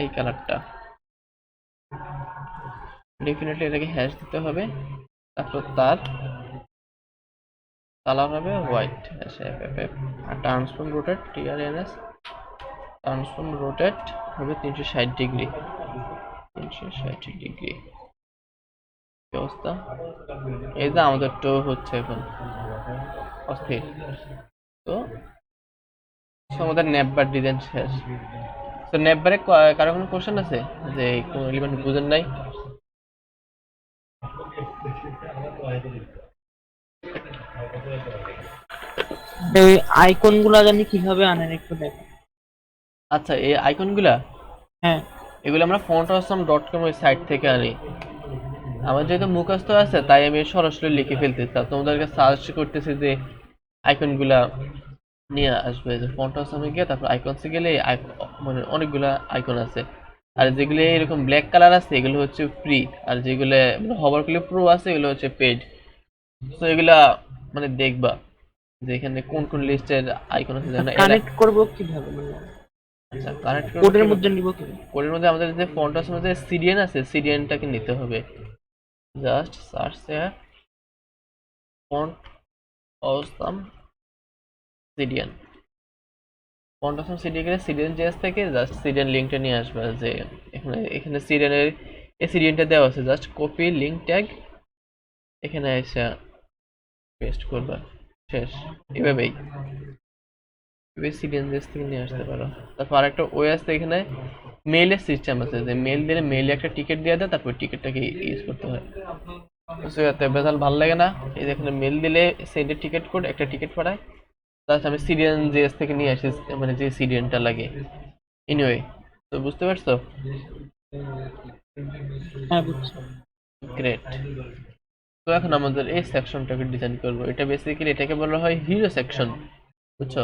এই কালারটা ডেফিনেটলি এটাকে হ্যাশ দিতে হবে, তারপর তার কালার হবে হোয়াইট হ্যাশ এফএফএফ। আর ট্রান্সফর্ম রোটেট টিআরএনএস ট্রান্সফর্ম রোটেট হবে 360 ডিগ্রি, 360 ডিগ্রি। কি অবস্থা, এই যে আমাদের টো হচ্ছে এখন অস্থির। তো আমাদের নেপবার ডিজাইন শেষ। তো নেপবারে কারো কোনো কোশ্চেন আছে যে কোনো এলিমেন্ট বুঝেন নাই? এই আইকন গুলা জানি কিভাবে আনেন একটু দেখেন। আচ্ছা এই আইকনগুলা হ্যাঁ এগুলো আমরা fontasm.com ওই সাইট থেকে আনি। আমার যেহেতু মুখস্থ আছে তাই আমি সরাসরি লিখে ফেলতেছি, তোমাদেরকে সার্চ করতেছি যে আইকনগুলা নিয়ে আসবে, যে ফন্টাসমে গিয়ে তারপর আইকনসে গেলে মানে অনেকগুলা আইকন আছে, আর যেগুলো এরকম ব্ল্যাক কালার আছে এগুলো হচ্ছে ফ্রি, আর যেগুলো হভার ক্লিক প্রো আছে এগুলো হচ্ছে পেড। তো এগুলা মানে দেখবা যে এখানে কোন কোন লিস্টের আইকন আছে, যেমন কানেক্ট করব কিভাবে মানে আচ্ছা কানেক্ট করবো কোডের কিভাবে? মধ্যে নিব কিভাবে? কোডের মধ্যে আমাদের যে ফন্ট আছে মধ্যে সিরিয়ান আছে, সিরিয়ানটাকে নিতে হবে। Just search font awesome Syrian, font awesome Syrian গেলে সিরিয়ান জেএস থেকে জাস্ট সিরিয়ান লিঙ্কটা নিয়ে আসবে। যে এখানে এখানে সিরিয়ানের এই সিরিয়ানটা দেওয়া আছে, জাস্ট কপি লিঙ্ক ট্যাগ এখানে এসে পেস্ট করবা, শেষ। এভাবেই সিরিয়ান জেএস থেকে নিয়ে আসতে পারো। তারপর আরেকটা ওয়ে আছে এখানে, মেইলের সিস্টেম আছে, যে মেইল দিলে মেইলে একটা টিকিট দিয়ে দেয়, তারপর টিকিটটাকে ইউজ করতে হয়। তো বেজাল ভালো লাগে না, এই যে এখানে মেইল দিলে সেন্ডের টিকিট কোড একটা টিকিট পাঠায়, তাহলে আমি সিরিয়ান জেএস থেকে নিয়ে আসি, মানে যে সিরিয়ানটা লাগে। এনিওয়ে, তো বুঝতে পারছো? হ্যাঁ বুঝছি। গ্রেট। তো এখন আমাদের এই সেকশনটাকে ডিজাইন করব। এটা বেসিক্যালি এটাকে বলা হয় হিরো সেকশন, বুঝছো?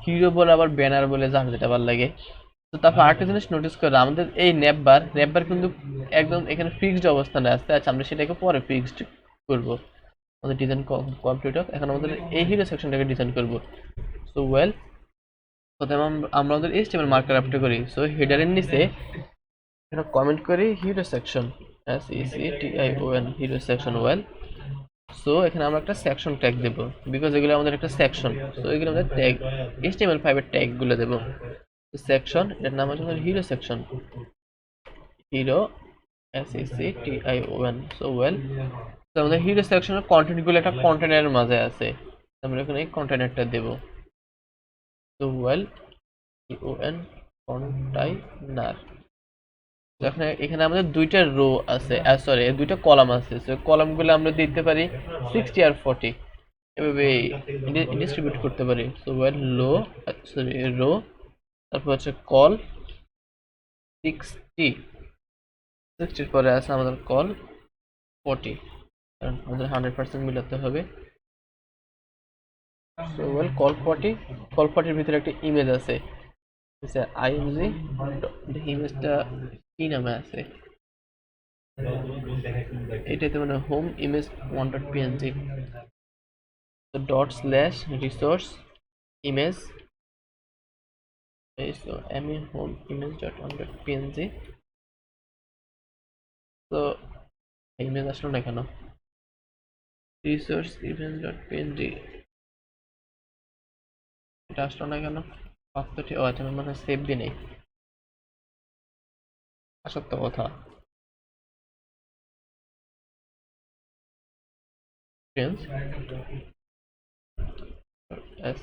হিরো বলে আবার ব্যানার বলে, যার যেটা ভালো লাগে। তো তারপর আরেকটা জিনিস নোটিস করো, আমাদের এই ন্যাপবার কিন্তু একদম এখানে ফিক্সড অবস্থানে আছে। আচ্ছা আমরা সেটাকে পরে ফিক্সড করব, আমাদের ডিজাইন কমপ্লিট হোক। এখন আমাদের এই হিরো সেকশনটাকে ডিজাইন করব। সো ওয়েল, প্রথমে আমরা আমাদের HTML মার্কার অ্যাপ্লাই করি। সো হেডারের নিচে এটা কমেন্ট করি hero section, SECTION hero section. Well, so এখানে আমরা একটা সেকশন ট্যাগ দেব, বিকজ এগুলো আমাদের একটা সেকশন। সো এগুলো আমাদের ট্যাগ, HTML5 এর ট্যাগ গুলো দেব। সেকশন, এর নাম হচ্ছে আমাদের hero section, hero SECTION। So well, তো আমাদের হিরো সেকশনের কন্টেন্ট গুলো একটা কন্টেনারের মাঝে আছে, আমরা এখানে এই কন্টেনারটা দেব। So well, ON container. এখানে এখানে আমাদের দুইটা রো আছে, সরি দুইটা কলাম আছে। সো কলামগুলো আমরা দিতে পারি 60 আর 40, এভাবে ডিস্ট্রিবিউট করতে পারি। সো ওয়েল রো, তারপর হচ্ছে কল 60, 60 পরে আছে আমাদের কল 40, কারণ আমাদের 100% মিলাতে হবে। সো ওয়েল কল 40, কল 40 এর ভিতরে একটা ইমেজ আছে, আইএমজি। ইমেজটা কি নামে আছে, এটাতে মানে হোম ইমেজ 1.png। তো ডট স্ল্যাশ রিসোর্স ইমেজ, এই সো এমই হোম ইমেজ ডট 1.png। তো ইমেজ আসলো না কেন, রিসোর্স ইমেজ ডট png এটা আসলো না কেন? পাত্রটি ও আচ্ছা, আমি মানে সেভ দি নেই, আসল তো কথা। ফ্রেন্ডস এস,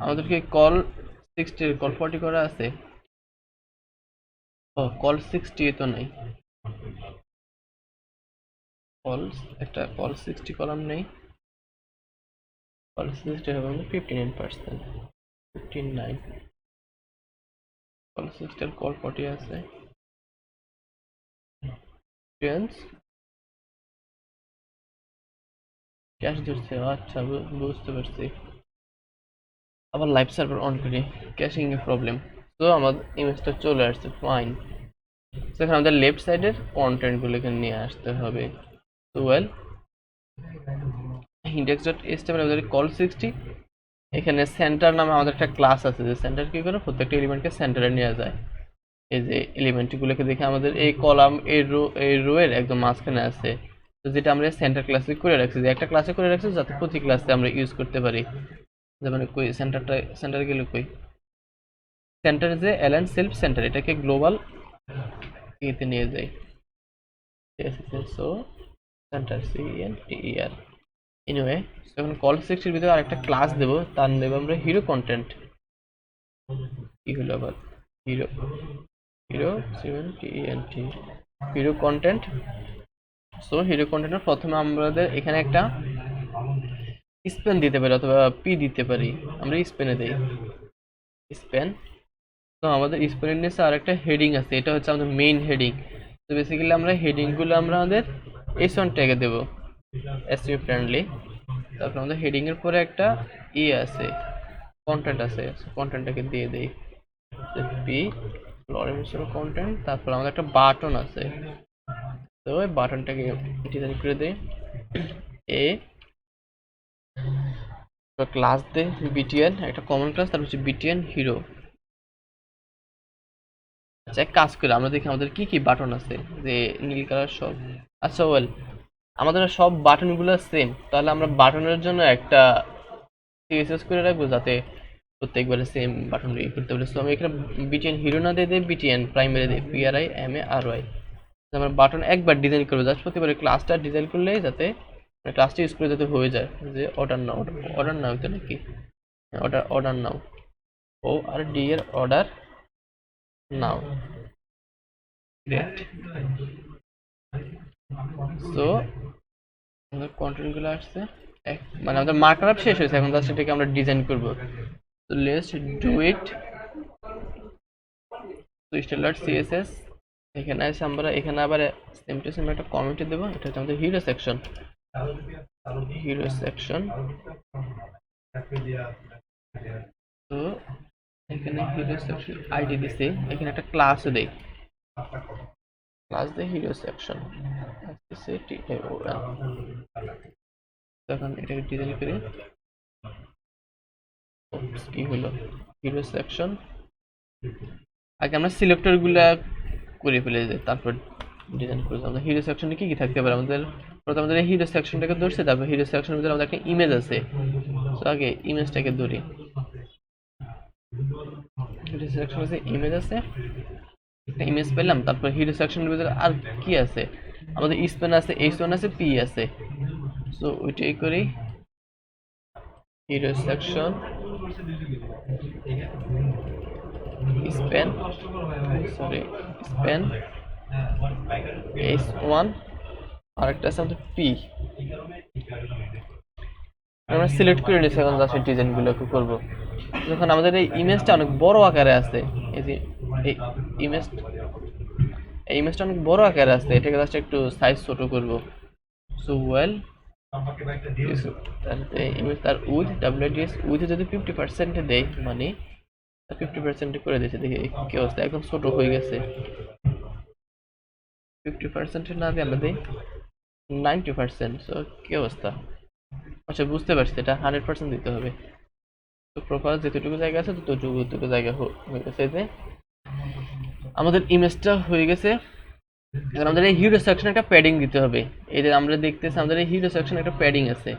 আমাদেরকে কল 60 কল 40 করা আছে। ও কল 60 তো নাই, কল একটা কল 60 কলাম নেই। কল 60 হবে 59%, 59। কল 60 আর কল 40 আছে। ফ্রেন্ডস ক্যাশ ধরছে, আচ্ছা বুঝতে পারছি। আবার লাইভ সার্ভার অন করি, ক্যাশিং এর প্রবলেম। তো আমাদের ইমেজটা চলে আসছে, ফাইন। তো এখানে আমাদের লেফট সাইডের কন্টেন্ট গুলো এখানে নিয়ে আসতে হবে। তো ওয়েল, index.html আমাদের কল 60, এখানে সেন্টার নামে আমাদের একটা ক্লাস আছে, যে সেন্টার কি করে প্রত্যেকটা এলিমেন্টকে সেন্টারে নিয়ে যায়। এই যে এলিমেন্টগুলোকে দেখে আমাদের এই কলাম এই রো এর একদম মাঝখানে আছে। তো যেটা আমরা সেন্টার ক্লাসে করে রাখছি, যে একটা ক্লাসে করে রাখছি যাতে প্রতি ক্লাসে আমরা ইউজ করতে পারি। যেমন কই সেন্টারে গেলে কই, সেন্টার যে এলাইন সেলফ সেন্টার, এটাকে গ্লোবাল এতে নিয়ে যাই। So centre CENTER। এনিওয়ে, এখন কল 60 এর ভিতরে আরেকটা ক্লাস দেব, তার নেব আমরা হিরো কন্টেন্ট। কি হলো আবার, hero hero CONTENT, hero content. So hero কন্টেন্টের প্রথমে আমাদের এখানে একটা স্পেন দিতে পারি অথবা পি দিতে পারি, আমরা স্পেনে দেই স্পেন। তো আমাদের স্পেনের নিচে আরেকটা হেডিং আছে, এটা হচ্ছে আমাদের মেইন হেডিং। তো বেসিক্যালি আমরা হেডিং গুলো আমরা আমাদের S1 ট্যাগে দেব, SEO ফ্রেন্ডলি। তারপর আমাদের হেডিং এর পরে একটা আছে, কন্টেন্ট আছে, কন্টেন্টটাকে দিয়ে দেই পি ফ্লোরেন্সের কন্টেন্ট, তারপর আমাদের একটা বাটন আছে, তো ওই বাটনটাকে ডিজাইন করে দেই। এ ক্লাস দে বিটিএন, একটা কমন ক্লাস, তারপর হচ্ছে বিটিএন হিরো। আচ্ছা এক কাজ করে আমরা দেখি আমাদের কি কি বাটন আছে, যে নীল কালার সব। আচ্ছা ওয়েল, আমাদের সব বাটনগুলো সেম, তাহলে আমরা বাটনের জন্য একটা সিএসএস করে রাখবো যাতে প্রত্যেকবারে সেম বাটন ইয়ে করতে পারি। সো আমি এখানে বিটিএন হিরো না দিয়ে দিই, বিটিএন প্রাইমারি দিই, PRI M A R Y. আমরা বাটন একবার ডিজাইন করবো, জাস্ট প্রতিবারে ক্লাসটা ডিজাইন করলেই যাতে ক্লাসটা ইউজ করে যাতে হয়ে যায়, যে অর্ডার নাও, অর্ডার নাও তো নাকি, অর্ডার অর্ডার নাও, ও আর ডি এর অর্ডার নাও। গ্রেট। সো আমাদের কন্টেন্ট গুলো আসছে, মানে আমাদের মার্কআপ আপ শেষ হয়েছে, এখন জাস্ট এটাকে আমরা ডিজাইন করব। তো লেটস ডু ইট। তো স্টাইলার সিএসএস এখানে আছে, আমরা এখানে আবার সেম টু সেম একটা কমেন্ট দেব। এটা হচ্ছে আমাদের হিরো সেকশন, হিরো সেকশন। তো এখানে হিরো সেকশন আইডি দিছি, এখানে একটা ক্লাসও দেই, ক্লাস দেই হিরো সেকশন। তখন এটাকে ডিজাইন করি, কি হলো হিরো সেকশন। আগে আমরা সিলেক্টর গুলা করে ফেলে যাই, তারপর ডিজাইন করে। আমাদের হিরো সেকশনে কি কি থাকতে পারে, আমাদের প্রথমে আমাদের হিরো সেকশনটাকে ধরছে, তারপর হিরো সেকশনের ভিতরে আমাদের একটা ইমেজ আছে, তো আগে ইমেজটাকে ধরি। হিরো সেকশন আছে, ইমেজ আছে, একটা ইমেজ পেলাম। তারপর হিরো সেকশনের ভিতরে আর কি আছে, আমাদের স্পেন আছে, এইচ ওয়ান আছে, পি আছে। সো ওইটাই করি, hero section span, sorry span H one, আর একটা আছে আমাদের পি। আমরা সিলেক্ট করে নিয়েছি, এখন জাস্ট ডিজাইন গুলো করব। যখন আমাদের এই ইমেজটা অনেক বড় আকারে আছে, এই যে এই ইমেজটা অনেক বড় আকারে আছে, এটাকে জাস্ট একটু সাইজ ছোট করব। সো ওয়েল ইমেজ তার উইথ ডাব্লিউডিএস উইথ যদি 50% দেই, মানে 50% করে দিয়েছে, দেখি কি অবস্থা, একদম ছোট হয়ে গেছে। 50% না দিয়ে আমরা দিই 90%। সো কি অবস্থা, আচ্ছা বুঝতে পারছি, এটা 100% দিতে হবে। তো প্রোফাইল যেটুকু জায়গা আছে ততটুকু জায়গা হয়ে গেছে, যে আমাদের ইমেজটা হয়ে গেছে। এখন আমাদের এই হিরো সেকশনে একটা প্যাডিং দিতে হবে। এই যে আমরা দেখতেছি আমাদের এই হিরো সেকশনে একটা প্যাডিং আছে,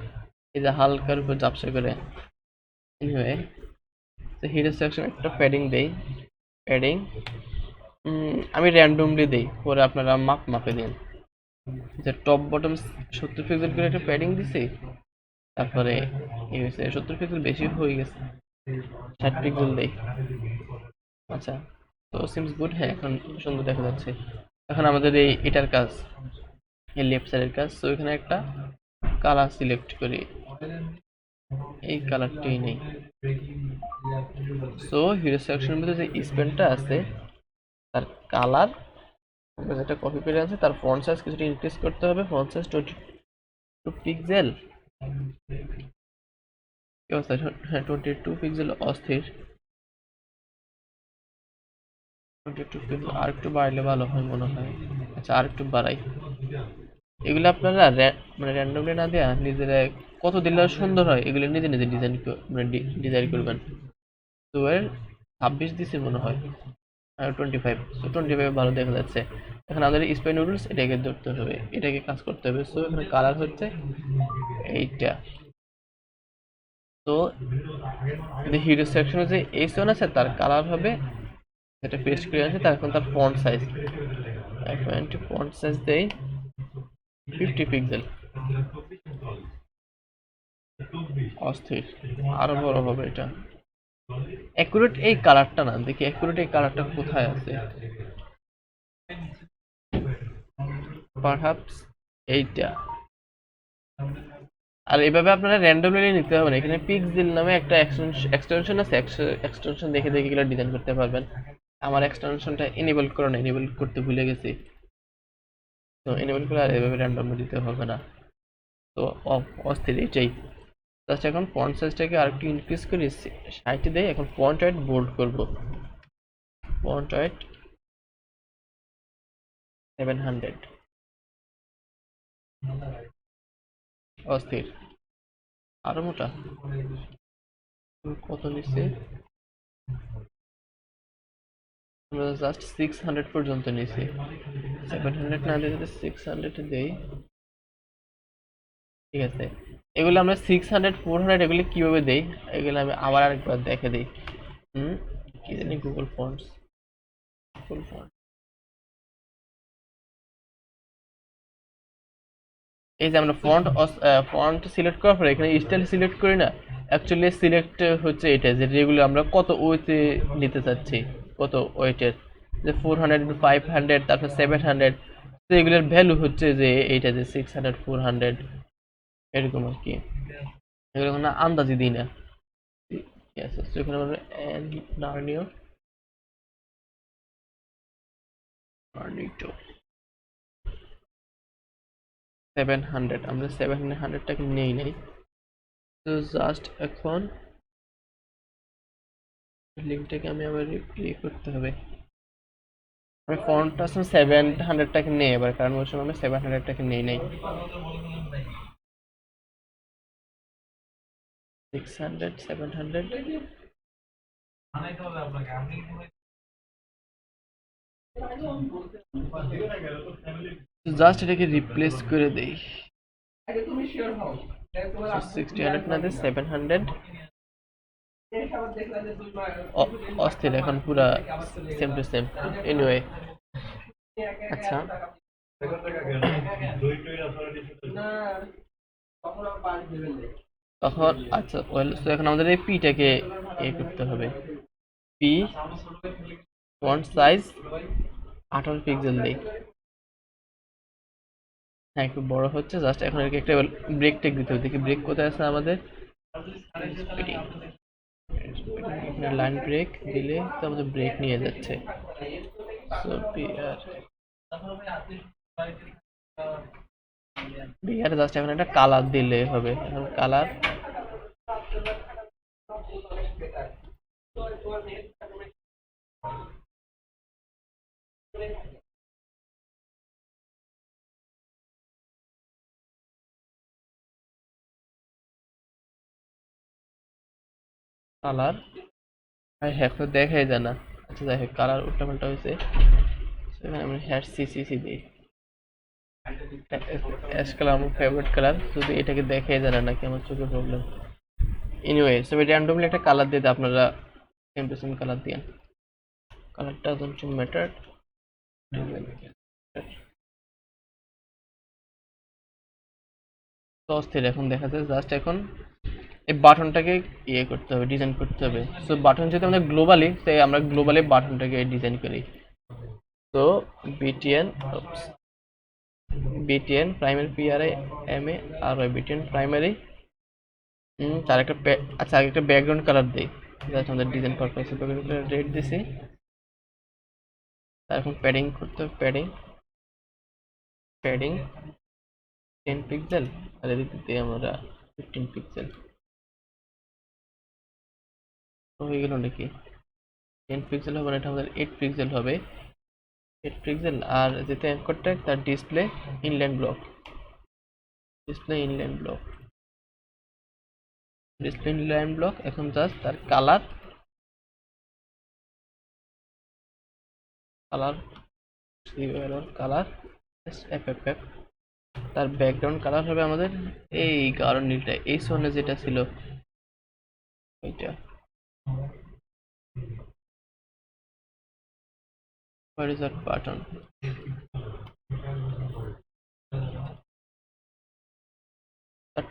এই যে হালকার উপর ঝাপসা করে। এনিওয়ে তো হিরো সেকশনে একটা প্যাডিং দেই, প্যাডিং আমি র্যান্ডমলি দেই, পরে আপনারা মাপে দিন। যে টপ বটম 70 পিক্সেল করে একটা প্যাডিং দিছি, তারপরে এই হয়েছে 70 পিক্সেল বেশি হয়ে গেছে, 60 পিক্সেল দেই। আচ্ছা তো সিমস গুড, হ্যাঁ এখন সুন্দর দেখা যাচ্ছে। এখন আমাদের এটার কাজ, এই লেফট সাইডের কাজ। তো এখানে একটা কালার সিলেক্ট করি, এই কালারটাই নেই। সো হিরো সেকশনের মধ্যে যে স্পেনটা আছে তার কালার যেটা কপি করে আছে, তার ফন্ট সাইজ কিছুটা ইনক্রিজ করতে হবে, ফন্ট সাইজ 22 পিক্সেল। কি অবস্থা, হ্যাঁ 22 পিক্সেল অস্থির, 22 পিক্সেল আর একটু বাড়লে ভালো হয় মনে হয়। আচ্ছা আর একটু বাড়াই। এগুলো আপনারা মানে র্যান্ডমলি না দেয়া নিজেরা কত দিলে সুন্দর হয় এগুলো নিজে নিজে ডিজাইন করবেন। তো এর 26 দিছি মনে হয়, আর 25, সো 25 ভালো দেখা যাচ্ছে। এখন আমাদের স্পাই নুডলস এটাকে ধরতে হবে, এটাকে কাজ করতে হবে। সো এখানে কালার হচ্ছে এইটা। তো হিরো সেকশনে যে এইচ ওয়ান আছে তার কালার হবে, এটা পেস্ট করে আছে, তার এখন তার ফন্ট সাইজ, এখন ফন্ট সাইজ দেই 50 পিক্সেল, অস্থির, আরো বড় হবে এটা। অ্যাকুরেট এই কালারটা না, দেখি অ্যাকুরেট এই কালারটা কোথায় আছে, পারহ্যাপস এইটা। আর এভাবে আপনারা র্যান্ডমলি নিতে হবে না, এখানে পিক্সেল নামে একটা এক্সটেনশন আছে, এক্সটেনশন দেখে দেখে এগুলো ডিজাইন করতে পারবেন। আমার এক্সটেনশনটা এনেবল করে না, এনেবল করতে ভুলে গেছি, তো এনেবল করে আর এভাবে র্যান্ডমলি দিতে হবে না। তো অস্থির এটাই। জাস্ট এখন ফন্ট সাইজটাকে আর একটু ইনক্রিজ করি, 60 দেই। এখন ফন্ট হাইট বোল্ড করব, ফন্ট ওয়েট 700 অস্থির আরো মোটা কত নিচ্ছে আমরা জাস্ট 600 পর্যন্ত নিছি 700 না দিয়ে যদি 600 দেই ঠিক আছে এগুলো আমরা 600 400 এগুলো কিভাবে দেই এগুলো আমি আবার আরেকবার দেখে দিই কি জানি গুগল ফন্টস গুগল ফন্ট এই যে আমরা ফন্ট সিলেক্ট করার পরে এখানে স্টাইল সিলেক্ট করি না অ্যাকচুয়ালি সিলেক্ট হচ্ছে এটা যে যেগুলো আমরা কত ওয়েতে নিতে চাচ্ছি কত ওয়েটের যে 400 500 তারপর 700 তো এগুলোর ভ্যালু হচ্ছে যে এইটা যে 600 400 এরকম আর কি এগুলো কোনো আন্দাজি দিই না ঠিক আছে তো এখানে আমরা নার্নিটো 700 আমরা 700 টাকা নেই নাই তো জাস্ট এখন লিঙ্কটাকে আমি আবার রিপ্লে করতে হবে আমি ফন্টটা আসলে 700 টাকা নেই এবার কারণ ওই সময় আমি 700 টাকা নেই নাই 600 700 জাস্ট এটাকে রিপ্লেস করে দেই 1600 না দিয়ে 700 অস্থির এখন পুরা সেম টু সেম এনিওয়ে আচ্ছা তখন আচ্ছা ওয়েল সো এখন আমাদের এই পিটাকে করতে হবে পি ফন্ট সাইজ 18 পিক্সেল দেই হ্যাঁ একটু বড় হচ্ছে জাস্ট এখন এর একটা ব্রেক টেক দিতে হবে দেখি ব্রেক কোথায় আছে আমাদের লাইন ব্রেক দিলে তো আমাদের ব্রেক নিয়ে যাচ্ছে সো বিআর জাস্ট এখন একটা কালার দিলে হবে এখন কালার কালার হ্যাঁ তো দেখাই যায় না আচ্ছা যাই হোক কালার উল্টাপাল্টা হয়েছে সেখানে আমি হ্যাশ সিসিসি দিই অ্যাশ কালার আমার ফেভারিট কালার যদি এটাকে দেখাই যায় না নাকি আমার চোখের প্রবলেম এনিওয়ে সো র্যান্ডমলি একটা কালার দিতে আপনারা সেম টু সেম কালার দিন কালারটা ডোন্ট ম্যাটার তো অস্থির এখন দেখা যায় জাস্ট এখন এই বাটনটাকে করতে হবে ডিজাইন করতে হবে সো বাটন যেহেতু আমাদের গ্লোবালি তাই আমরা গ্লোবালি বাটনটাকে ডিজাইন করি তো বিটিএন প্রাইমারি পিআরআই এমএ আর ওই বিটিএন প্রাইমারি তার একটা আচ্ছা আগে একটা ব্যাকগ্রাউন্ড কালার দেই জাস্ট আমাদের ডিজাইন পারপাসে ব্যাকগ্রাউন্ড কালার রেড দিছি তার এখন প্যাডিং করতে হবে প্যাডিং 10 পিক্সেল আর এদিকে দিই আমরা 15 পিক্সেল হয়ে গেল নাকি 10 পিক্সেল হবে না এটা আমাদের 8 পিক্সেল হবে 8 পিক্সেল আর যেতে অ্যাঙ্কর ট্যাগ তার ডিসপ্লে ইনলাইন ব্লক এখন জাস্ট তার কালার এফএফএফ তার ব্যাকগ্রাউন্ড কালার হবে আমাদের এই গাঢ় নীলটা এই সোনে যেটা ছিল এইটা Where is that button? The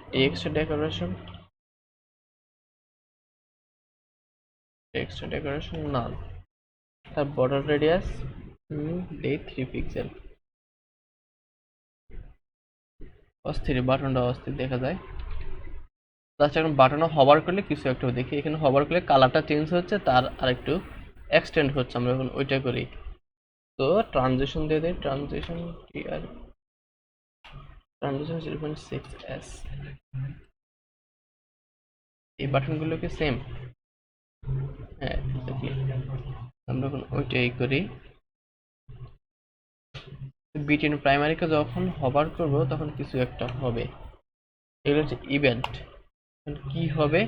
text decoration none. The border radius day 3 pixel. অস্থির বাটনটা অস্থির দেখা যায় জাস্ট এখন বাটনে হভার করলে কিছু একটা দেখি এখানে হভার করলে কালারটা চেঞ্জ হচ্ছে তার আরেকটু এক্সটেন্ড হচ্ছে আমরা এখন ওইটা করি তো ট্রানজিশন দিয়ে দেই ট্রানজিশন 0.6s এই বাটনগুলো কি সেম হ্যাঁ আমরা এখন ওইটাই করি। বিটিন প্রাইমারিকে যখন হভার করব তখন কিছু একটা হবে, এগুলো হচ্ছে ইভেন্ট। কি হবে,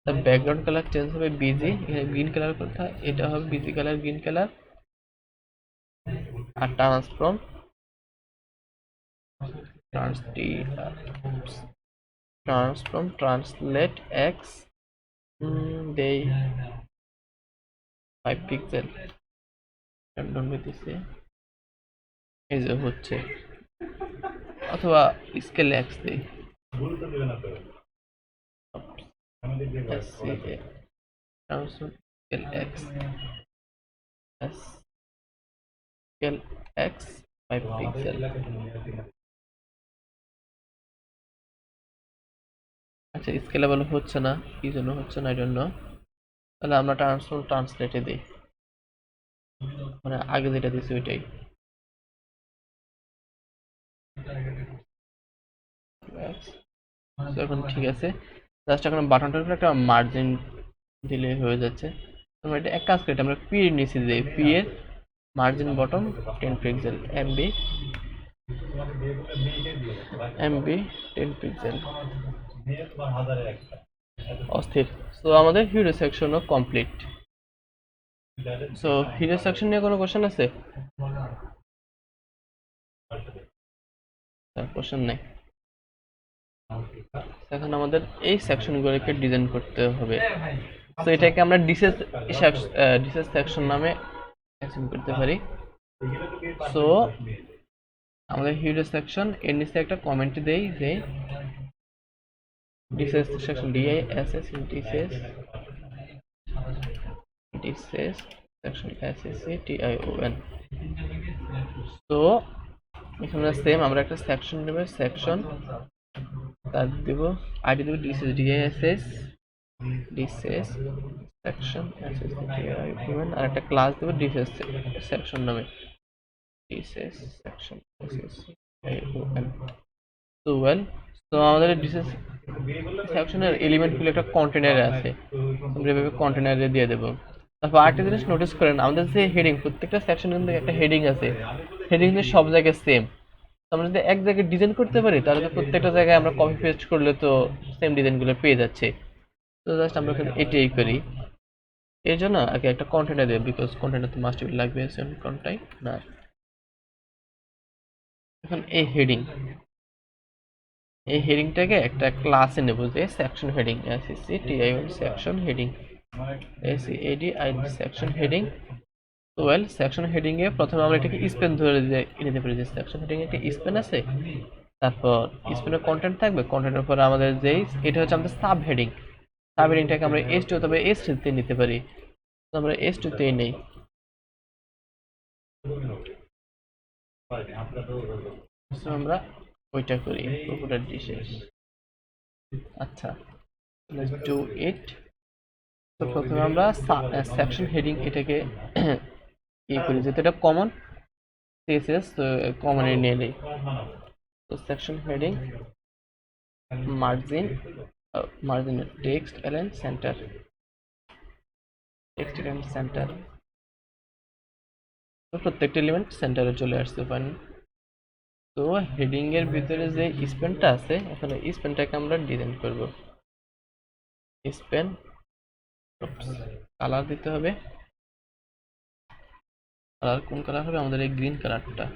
তার ব্যাকগ্রাউন্ড কালার চেঞ্জ হবে বিজি, এখানে গ্রিন কালার কোথায়, এটা হবে বিজি কালার গ্রিন কালার। আর ট্রান্সফর্ম ট্রান্সলেট এক্স দেই 5 পিক্সেল ডন দিতেছে, এই যে হচ্ছে, অথবা স্কেল এক্স দেই scale x scale x 5 pixel. আচ্ছা স্কেলেবল হচ্ছে না, কি জন্য হচ্ছে না, আই ডোন্ট নো। তাহলে আমরা ট্রান্সফর্ম ট্রান্সলেটে দিই, মানে আগে যেটা দিছি ওইটাই। তো এখন ঠিক আছে, জাস্ট এখন বাটনটার উপর একটা মার্জিন দিলে হয়ে যাচ্ছে। আমরা এটা এক কাজ করি, আমরা পি এর নিচে দিই, পি এর margin bottom 10 pixel MB 10 pixel অস্থির। সো আমাদের হিরো সেকশনও কমপ্লিট। সো হিরো সেকশন নিয়ে কোনো কোশ্চেন আছে? কোশ্চেন নেই। এখন আমাদের এই সেকশনগুলোকে ডিজাইন করতে হবে। তো এটাকে আমরা ডিসেস সেকশন নামে অ্যাসাইন করতে পারি। সো আমাদের হিরো সেকশন এর নিচে একটা কমেন্ট দেই যে ডিসেস সেকশন ডিএসএস ডিসেস সেকশন এসএসসি টিআইওএন। তো এখানে সেম আমরা একটা সেকশন নেব, সেকশন তার দেব আইডি দেব ডিসেস ডিসেস সেকশন এসএসসি টিআইওএন, আর একটা ক্লাস দেব ডিসেস সেকশন নামে ডিসেস সেকশন এসএসসি টিআইওএন। তো ওয়েল, তো আমাদের ডিসেস সেকশনের এলিমেন্টগুলো একটা কন্টেনারে আছে, আমরা এভাবে কন্টেনারে দিয়ে দেবো। তারপর আরেকটা জিনিস নোটিস করেন, আমাদের যে হেডিং, প্রত্যেকটা সেকশন কিন্তু একটা হেডিং আছে, হেডিং কিন্তু সব জায়গায় সেম। আমরা যদি এক জায়গায় ডিজাইন করতে পারি তাহলে তো প্রত্যেকটা জায়গায় আমরা কপি পেস্ট করলে তো সেম ডিজাইনগুলো পেয়ে যাচ্ছে। তো জাস্ট আমরা এখানে এটাই করি, এর জন্য আগে একটা কন্টেনার দেব, বিকজ কন্টেনার তো মাস্ট বি লাগবে সেম কন্টেনার। এখন এই হেডিংটাকে একটা ক্লাসে নেব, যে section heading SSC TION section heading এসএডি section heading. তো ওয়েল, সেকশন হেডিং এ প্রথমে আমরা এটাকে স্পেন ধরে নিতে পারি, যে সেকশন হেডিং এ একটা স্পেন আছে, তারপর স্পেনের কন্টেন্ট থাকবে, কন্টেন্টের উপর আমাদের যেই এটা হচ্ছে আমাদের সাব হেডিংটাকে আমরা এস টু অথবা এস তে নিতে পারি। তো আমরা এস টু তেই নেই। আমরা ওইটা করি পুরোটা ডিশেস। আচ্ছা, লেটস ডু ইট। তো প্রথমে আমরা সেকশন হেডিং এটাকে করি, যেহেতু এটা কমন সিএসএস, তো কমন এ নিয়ে নেই। তো section heading margin text align centre তো প্রত্যেকটা এলিমেন্ট সেন্টারে চলে আসতে পারেন। তো হেডিং এর ভিতরে যে স্পেনটা আছে, এখানে স্পেনটাকে আমরা ডিজাইন করব। স্পেন কালার দিতে হবে, কালার কোন কালার হবে, আমাদের এই গ্রিন কালারটা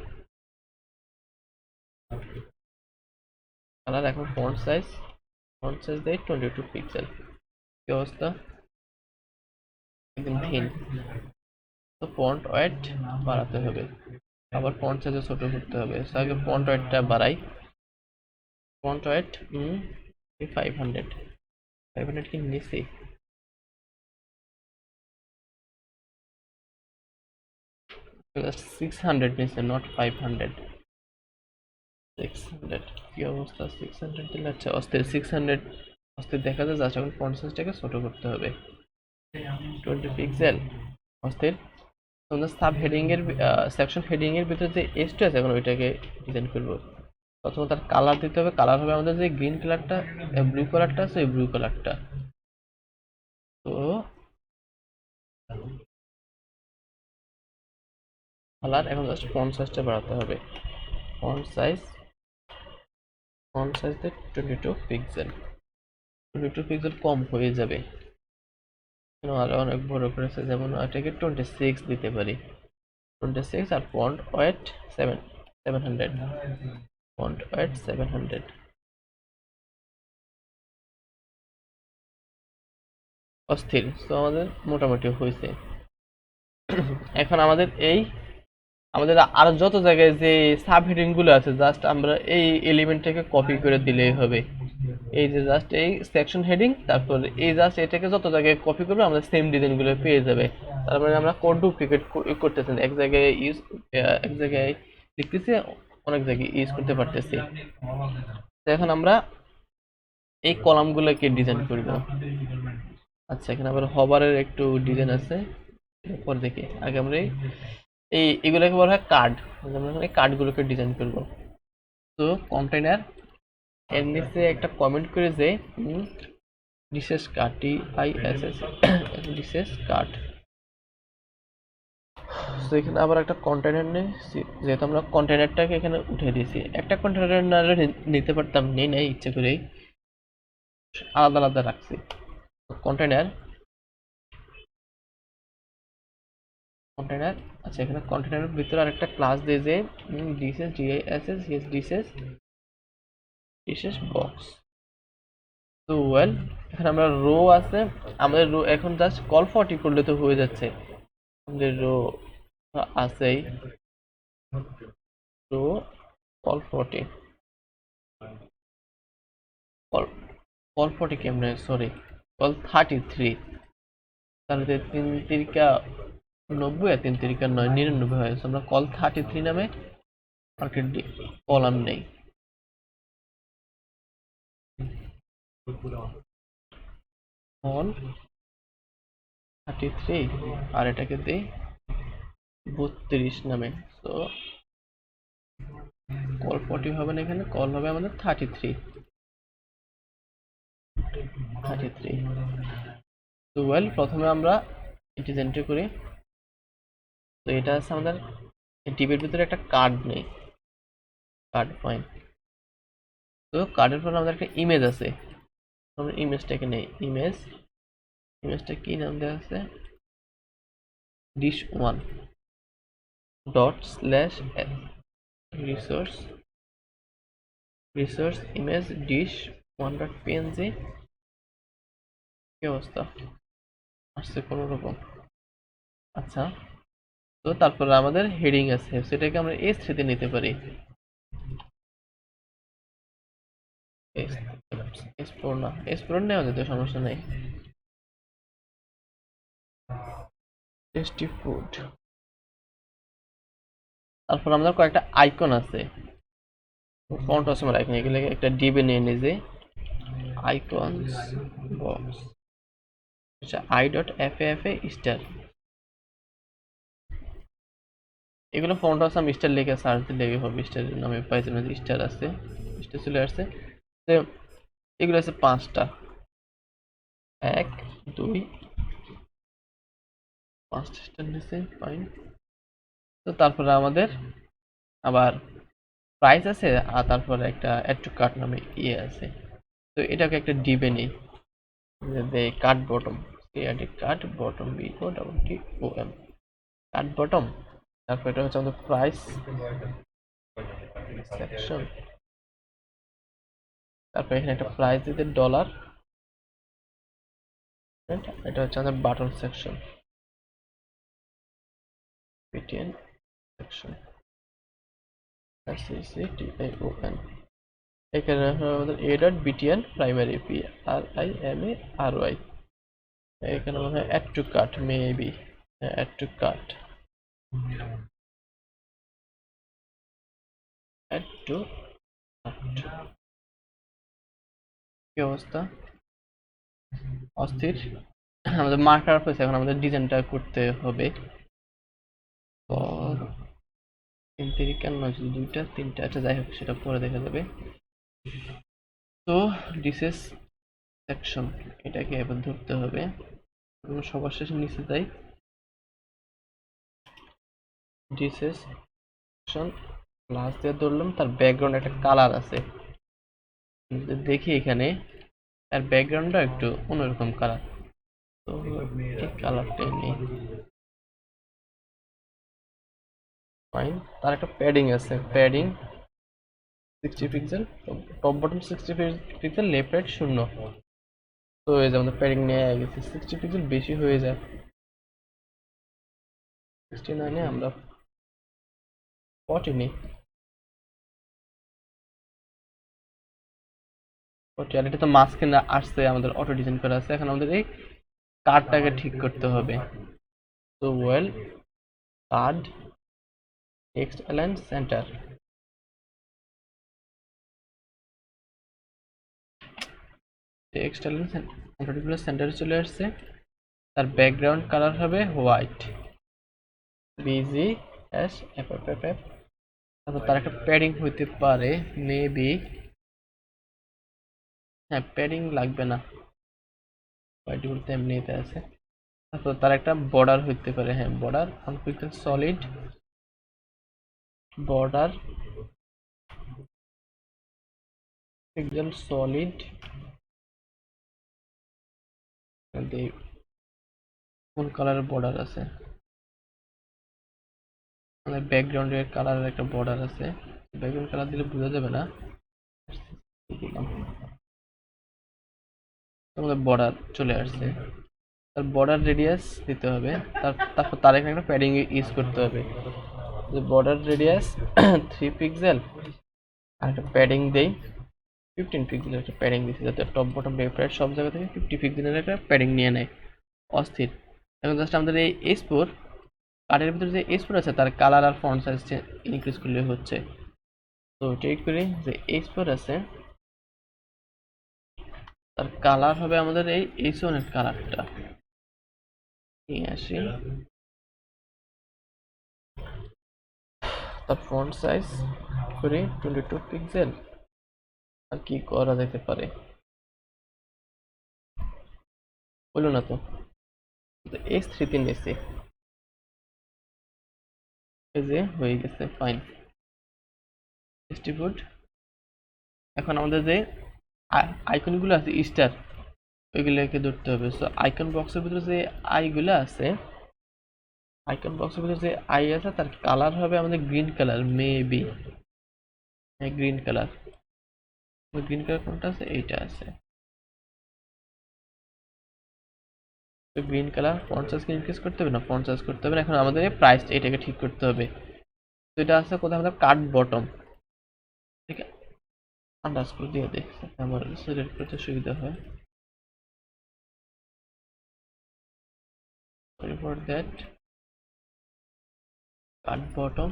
কালার। এখন ফন্ট সাইজ দেয় 22 পিক্সেল। কি অবস্থা, একদম ভিন। তো ফন্ট ওয়েট বাড়াতে হবে, আবার ফন্ট সাইজ ছোট করতে হবে। আগে ফন্ট ওয়েটটা বাড়াই, ফন্ট ওয়েট 500 কি নিচে, জাস্ট 600 নিচে, নট 500। 600 কি অবস্থা, 600 দিলে আচ্ছা অস্থির, 600 অস্থির দেখা যায়। জাস্ট এখন ফন্ট সাইজটাকে ছোট করতে হবে 20 পিক্সেল অস্থির। তোমরা সাব হেডিং এর সেকশন হেডিং এর ভিতরে যে এসটা আছে, এখন ওইটাকে ডিজাইন করব। প্রথমে তার কালার দিতে হবে, কালার হবে আমাদের যে গ্রিন কালারটা, ব্লু কালারটা আছে, ওই ব্লু কালারটা। তো কালার, এখন জাস্ট ফন্ট সাইজটা বাড়াতে হবে। ফন্ট সাইজ 22 পিক্সেল, 22 পিক্সেল কম হয়ে যাবে, আর অনেক বড় করেছে, যেমন এটাকে 26 দিতে পারি, 26। আর ফন্ট ওয়েট 700, ফন্ট ওয়েট 700। অস্থির। তো আমাদের মোটামুটি হয়েছে। এখন আমাদের আর যত জায়গায় যে সাব হেডিং গুলো আছে, জাস্ট আমরা এই এলিমেন্টটাকে কপি করে দিলেই হবে। এই যে জাস্ট এই সেকশন হেডিং, তারপর এই জাস্ট এটাকে যত জায়গায় কপি করবে আমাদের সেম ডিজাইন গুলো পেয়ে যাবে। তারপরে আমরা কোড ডুপ্লিকেট করতেছি না, এক জায়গায় লিখতেছি, অনেক জায়গায় ইউজ করতে পারতেছি। তো এখন আমরা এই কলাম গুলোকে ডিজাইন করব। আচ্ছা, এখানে আবার হবারের একটু ডিজাইন আছে, পর দেখি। আগে আমরা এগুলোকে বলা হয় কার্ড, আমরা এই কার্ডগুলোকে ডিজাইন করব। তো কন্টেইনার এর নিচে একটা কমেন্ট করে যে dishes card, DISS dishes card. তো এখানে আবার একটা কন্টেইনার নেই, যেহেতু আমরা কন্টেইনারটাকে এখানে উঠে দিয়েছি। একটা কন্টেইনার না নিতে পারতাম, নেই ইচ্ছে করেই আলাদা আলাদা রাখছি। কন্টেইনার, আচ্ছা, এখানে কন্টেইনারের ভিতরে আরেকটা ক্লাস দিয়ে যে ডিসেস বক্স। তো ওয়েল, এখানে আমরা রো আছে, আমাদের রো এখন জাস্ট কল 40 করলে তো হয়ে যাচ্ছে। আমাদের রো আছেই, রো কল 40, কল 40 কেমনে, সরি, কল 33। তাহলে 3 তিরিকা 90 আর 3 তিরিকা 9, 99 হয়েছে। আমরা কল 33 নামে মার্কেট কলাম নেই। কল 33 আর এটাকে দিই 32 নামে। তো কল 40 হবে না, এখানে কল হবে আমাদের 33। তো ওয়েল, প্রথমে আমরা ডিজাইনটা করি। তো এটা আছে আমাদের টিপের ভিতরে একটা কার্ড নেই, কার্ড পয়েন্ট। তো কার্ডের পর আমাদের একটা ইমেজ আছে, আমরা ইমেজটাকে নেই। ইমেজটা কি নাম দেওয়া আছে, dish1 dot slash resource image dish1 dot png। কি অবস্থা আসছে কোনো রকম? আচ্ছা, তো তারপরে আমাদের হেডিং আছে, সেটাকে আমরা S3 তে নিতে পারি। S4 না, S4 নেওয়া যেত, সমস্যা নেই। Tasty food. তারপর আমাদের কয়েকটা আইকন আছে, ফন্ট আছে আমার আইকন, এগুলো একটা ডিবে নিয়ে নিজে আইকনস বক্স। আচ্ছা, i.fafa স্টার, এগুলো ফন্ট আছে, আমি স্টার লিখে সার্চ দিলে হবে, স্টার নামে পাইছি না, স্টার আছে, স্টার চলে আসছে। তো এগুলো আছে 5টা, 1 2 5টা স্টার নিচে ফাইন। তো তারপরে আমাদের আবার প্রাইস আছে, আর তারপরে একটা অ্যাড টু কার্ট নামে আছে। তো এটাকে একটা ডিবে নেই, যে cart bottom, cart bottom, BOTTOM, cart bottom. তারপর এটা হচ্ছে আমাদের প্রাইস সেকশন। তারপর এখানে একটা প্রাইস দিতে $, এটা হচ্ছে আমাদের button section, BTN section, SCCTION। এখানে আমাদের a.btn প্রাইমারি, PRIMARY। এখানে মনে হয় add to cart, maybe add to cart, add to cart. কি অবস্থা, অস্থির। আমাদের মার্কার হয়েছে, এখন আমাদের ডিজাইনটা করতে হবে। তো 3 তিরিকা 9, যদি 2টা 3টা, আচ্ছা যাই হোক, সেটা পরে দেখা যাবে। তো ডিসেস সেকশন, এটাকে এবার ধরতে হবে। সবার শেষে নিচে যাই, ডিসেকশন প্লাস দিয়ে ধরলাম, তার ব্যাকগ্রাউন্ড একটা কালার আছে। দেখি এখানে তার ব্যাকগ্রাউন্ডটা একটু অন্যরকম কালার, তো এই কালারটাই নেই। ফাইন, তার একটা প্যাডিং আছে, padding 60 pixel, top bottom 60 pixel, left right 0। তো এই যে আমাদের প্যাডিং নিয়ে গেছে, 60 পিক্সেল বেশি হয়ে যায়, 69 এ আমরা 40 নিই। 40, আর এটা তো মাঝখানে আসছে, আমাদের অটো ডিজাইন করা আছে। এখন আমাদের এই কার্ডটাকে ঠিক করতে হবে। তো well card text align centre, text align centre সেন্টারে চলে আসছে। তার ব্যাকগ্রাউন্ড কালার হবে white, busy S F F F F. তারপর তার একটা প্যাডিং হইতে পারে মেবি, হ্যাঁ প্যাডিং লাগবে না, হোয়াইট বলতে এমনিতে আছে। তারপর তার একটা বর্ডার হইতে পারে, হ্যাঁ border 1 pixel solid border, pixel solid. কোন কালারের বর্ডার আছে, মানে ব্যাকগ্রাউন্ডের কালারের একটা বর্ডার আছে। ব্যাকগ্রাউন্ড কালার দিলে বোঝা যাবে না, দিলাম আমাদের বর্ডার চলে আসছে। তার বর্ডার রেডিয়াস দিতে হবে, তারপর তার এখানে একটা প্যাডিং ইউজ করতে হবে। যে বর্ডার রেডিয়াস 3 পিক্সেল, আর একটা প্যাডিং দেই 15 পিক্সেলের একটা প্যাডিং দিচ্ছি, যাতে টপ বটম লেফট রাইট সব জায়গা থেকে 50 পিক্সেলের একটা প্যাডিং নিয়ে নেয়। অস্থির। এখন জাস্ট আমাদের এই S4 কার্ডের ভিতরে যে S4 আছে তার কালার আর ফন্ট সাইজ ইনক্রিজ করলে হচ্ছে। তো ঠিক করি যে S4 আছে, তার কালার হবে আমাদের এই S1 এর কালারটা নিয়ে আসি। তার ফন্ট সাইজ করি 22 পিক্সেল। আর কি করা যেতে পারে, বলো না তো। S3 নিয়েছি, এই যে হয়ে গেছে, ফাইন ডিস্ট্রিবিউট। এখন আমাদের যে আইকনগুলো আছে স্টার, ওইগুলোকে ধরতে হবে। সো আইকন বক্সের ভিতরে যে আইগুলো আছে, আইকন বক্সের ভিতরে যে আই আছে তার কালার হবে আমাদের গ্রিন কালার মেবি, হ্যাঁ গ্রিন কালার। গ্রিন কালার কোনটা আছে, এইটা আছে। তো green colour font size increase করতে হবে না, ফন্ট সাইজ করতে হবে না। এখন আমাদের প্রাইস এটাকে ঠিক করতে হবে। তো এটা আছে কোথায়, আমাদের কাট বটম, ঠিক আছে আন্ডারস্কোর দিয়ে দে, আমার সিলেক্ট করতে সুবিধা হয়। Sorry for that, cut bottom,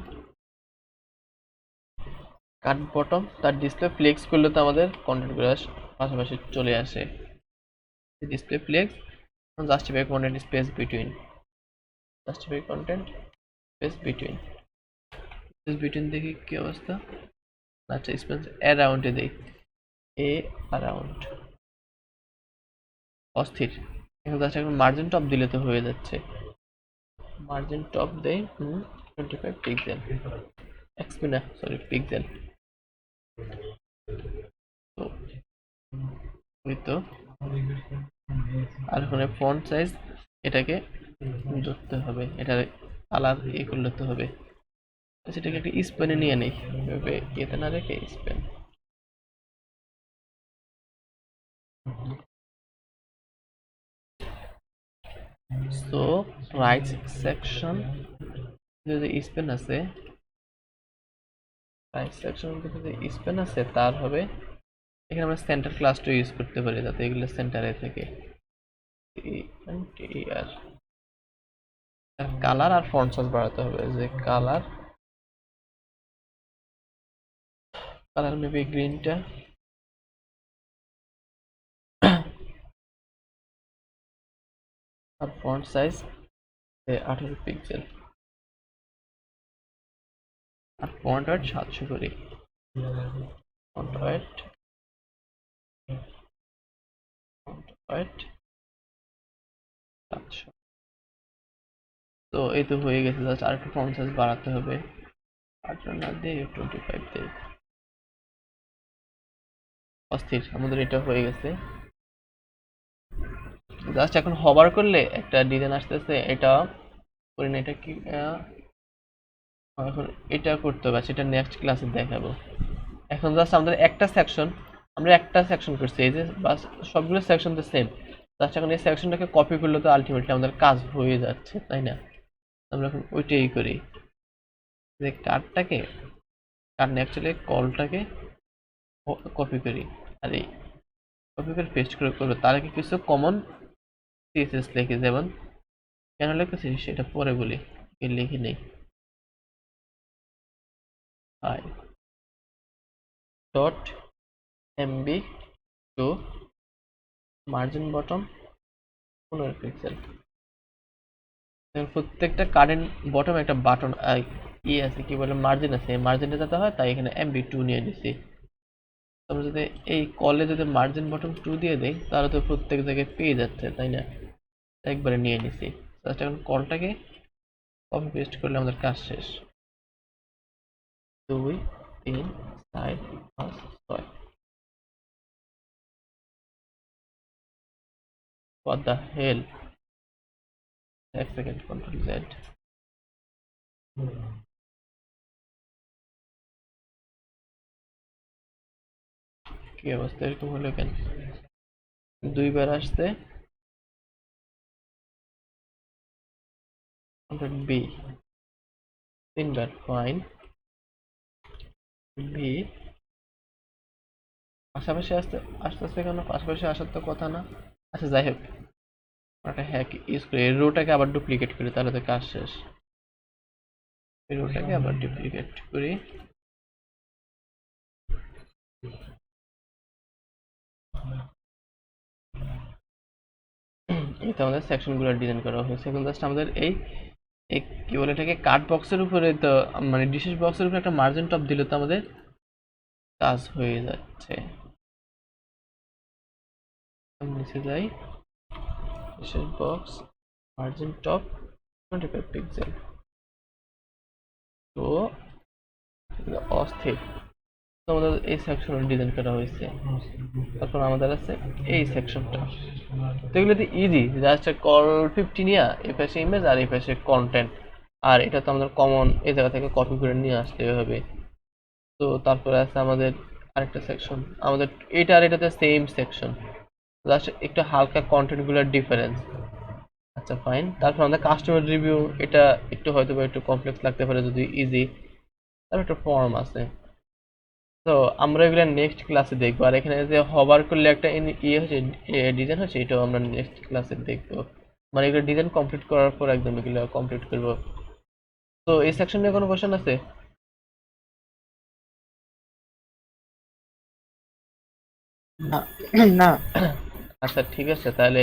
cut bottom. তার ডিসপ্লে ফ্লেক্স করলে তো আমাদের কন্টেন্টগুলো পাশাপাশি চলে আসে। Display flakes, justify content space between, justify content space between, space between দেখি কি অবস্থা। আচ্ছা স্পেস অ্যারাউন্ডে দেই, এ অ্যারাউন্ড, অস্থির। এখন জাস্ট এখন মার্জিন টপ দিলে তো হয়ে যাচ্ছে। মার্জিন টপ দেই 25 পিক্সেল, এক্সপি না সরি পিক্সেল। তো ওই তো, আর ওখানে ফন্ট সাইজ এটাকে ধরতে হবে, এটার কালার করলে তো হবে। সেটাকে একটা স্পেনে নিয়ে নেই, এভাবে এতে না রেখে স্পেন। সো রাইট সেকশন যে স্পেন আছে, রাইট সেকশন যে স্পেন আছে তার হবে এখানে আমরা সেন্টার ক্লাসটা ইউজ করতে পারি, যাতে এগুলো সেন্টারে থেকে। আর কালার আর ফন্ট সাইজ বাড়াতে হবে, যে কালার, কালার মেবি গ্রিনটা, আর ফন্ট সাইজ 18 পিক্সেল, আর ফন্ট ওয়েট 700 করি, ফন্ট ওয়েট, ফন্ট ওয়েট 700। তো এই তো হয়ে গেছে, জাস্ট আর একটু ফন্ট সাইজ বাড়াতে হবে। 18 না দিয়ে 25 দেই। অস্থির, আমাদের এটা হয়ে গেছে। জাস্ট এখন হভার করলে একটা ডিজাইন আসতেছে, এটা করি না, এটা কি এখন এটা করতে হবে, সেটা নেক্সট ক্লাসে দেখাবো। এখন জাস্ট আমাদের একটা সেকশন, আমরা একটা সেকশন করছি, এই যে বাস সবগুলো সেকশন তো সেম। জাস্ট এখন এই সেকশনটাকে কপি করলে তো আলটিমেটলি আমাদের কাজ হয়ে যাচ্ছে, তাই না? আমরা এখন ওইটাই করি, যে কার্ডটাকে, কার্ড অ্যাকচুয়ালি কলটাকে কপি করি, আর এই কপি করে পেস্ট করে করবো। তার আগে কিছু কমন সিএসএস লিখি, যেমন কেন লিখেছি সেটা পরে বলি, লিখি নেই। I dot MB two margin bottom 15 pixel. প্রত্যেকটা কার্ডের বটম একটা বাটন আছে, কি বলে, মার্জিন আছে, মার্জিনটা যাতে হয় তাই এখানে MB2 নিয়ে নিছি। আমরা যদি এই কলে যদি মার্জিন বটম 2 দিয়ে দেই তাহলে তো প্রত্যেক জায়গায় পেয়ে যাচ্ছে, তাই না? একবারে নিয়ে নিছি। জাস্ট এখন কলটাকে কপি পেস্ট করলে আমাদের কাজ শেষ। 2 3 4 5 6। What the hell? এক সেকেন্ড, কন্ট্রোল জেড। কি অবস্থা, এরকম হলো কেন? দুইবার আসছে বি, তিনবার ফাইন বি, পাশাপাশি আসতেছে কেন? পাশাপাশি আসার তো কথা না। আচ্ছা যাই হোক, একটা হ্যাক ইউজ করে এই রোটাকে আবার ডুপ্লিকেট করি, তাহলে তো কাজ শেষ। এই রোটাকে আবার ডুপ্লিকেট করি। এই তো আমাদের সেকশনগুলো ডিজাইন করা হয়েছে। এখন জাস্ট আমাদের এই এই কি বলে এটাকে, কাট বক্সের উপরে তো, মানে ডিশেস বক্সের উপরে একটা মার্জিন টপ দিলে তো আমাদের কাজ হয়ে যাচ্ছে। নিচে যাই, dishes box margin top 25 pixel. তো অস্থির, তো আমাদের এই সেকশনের ডিজাইন করা হয়েছে। তারপর আমাদের আছে এই সেকশনটা, তো এগুলো তো ইজি, জাস্ট কল 50 নিয়ে এই পাশে ইমেজ আর এই পাশে কন্টেন্ট, আর এটা তো আমাদের কমন এই জায়গা থেকে কপি করে নিয়ে আসতে হবে। তো তারপরে আছে আমাদের আরেকটা সেকশন, আমাদের এটা আর এটাতে সেম সেকশন, জাস্ট একটু হালকা কন্টেন্ট গুলোর ডিফারেন্স। আচ্ছা ফাইন, তারপর আমাদের কাস্টমার রিভিউ, এটা একটু হয়তো বা একটু কমপ্লেক্স লাগতে পারে যদি ইজি। তারপর একটা ফর্ম আছে। তো আমরা এগুলো নেক্সট ক্লাসে দেখবো, আর এখানে যে হবার করলে একটা ইয়ে হচ্ছে, ডিজাইন হচ্ছে, এটাও আমরা নেক্সট ক্লাসে দেখবো। মানে এগুলো ডিজাইন কমপ্লিট করার পর একদম এগুলো কমপ্লিট করবো। তো এই সেকশনে কোনো কোশ্চেন আছে? না না। আচ্ছা ঠিক আছে, তাহলে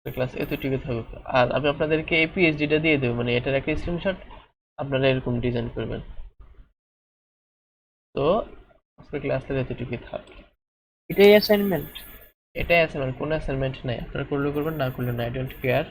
ক্লাস এতটুকু থাকুক। আর আমি আপনাদেরকে এই পিএইচডিটা দিয়ে দেবো, মানে এটার একটা স্ক্রিনশট, আপনারা এরকম ডিজাইন করবেন। তো আজকের ক্লাসটা এতটুকুই থাক। এটাই অ্যাসাইনমেন্ট? এটাই অ্যাসাইনমেন্ট, কোনো অ্যাসাইনমেন্ট নাই, আপনারা করলেও করবেন, না করলে না, আই ডোন্ট কেয়ার।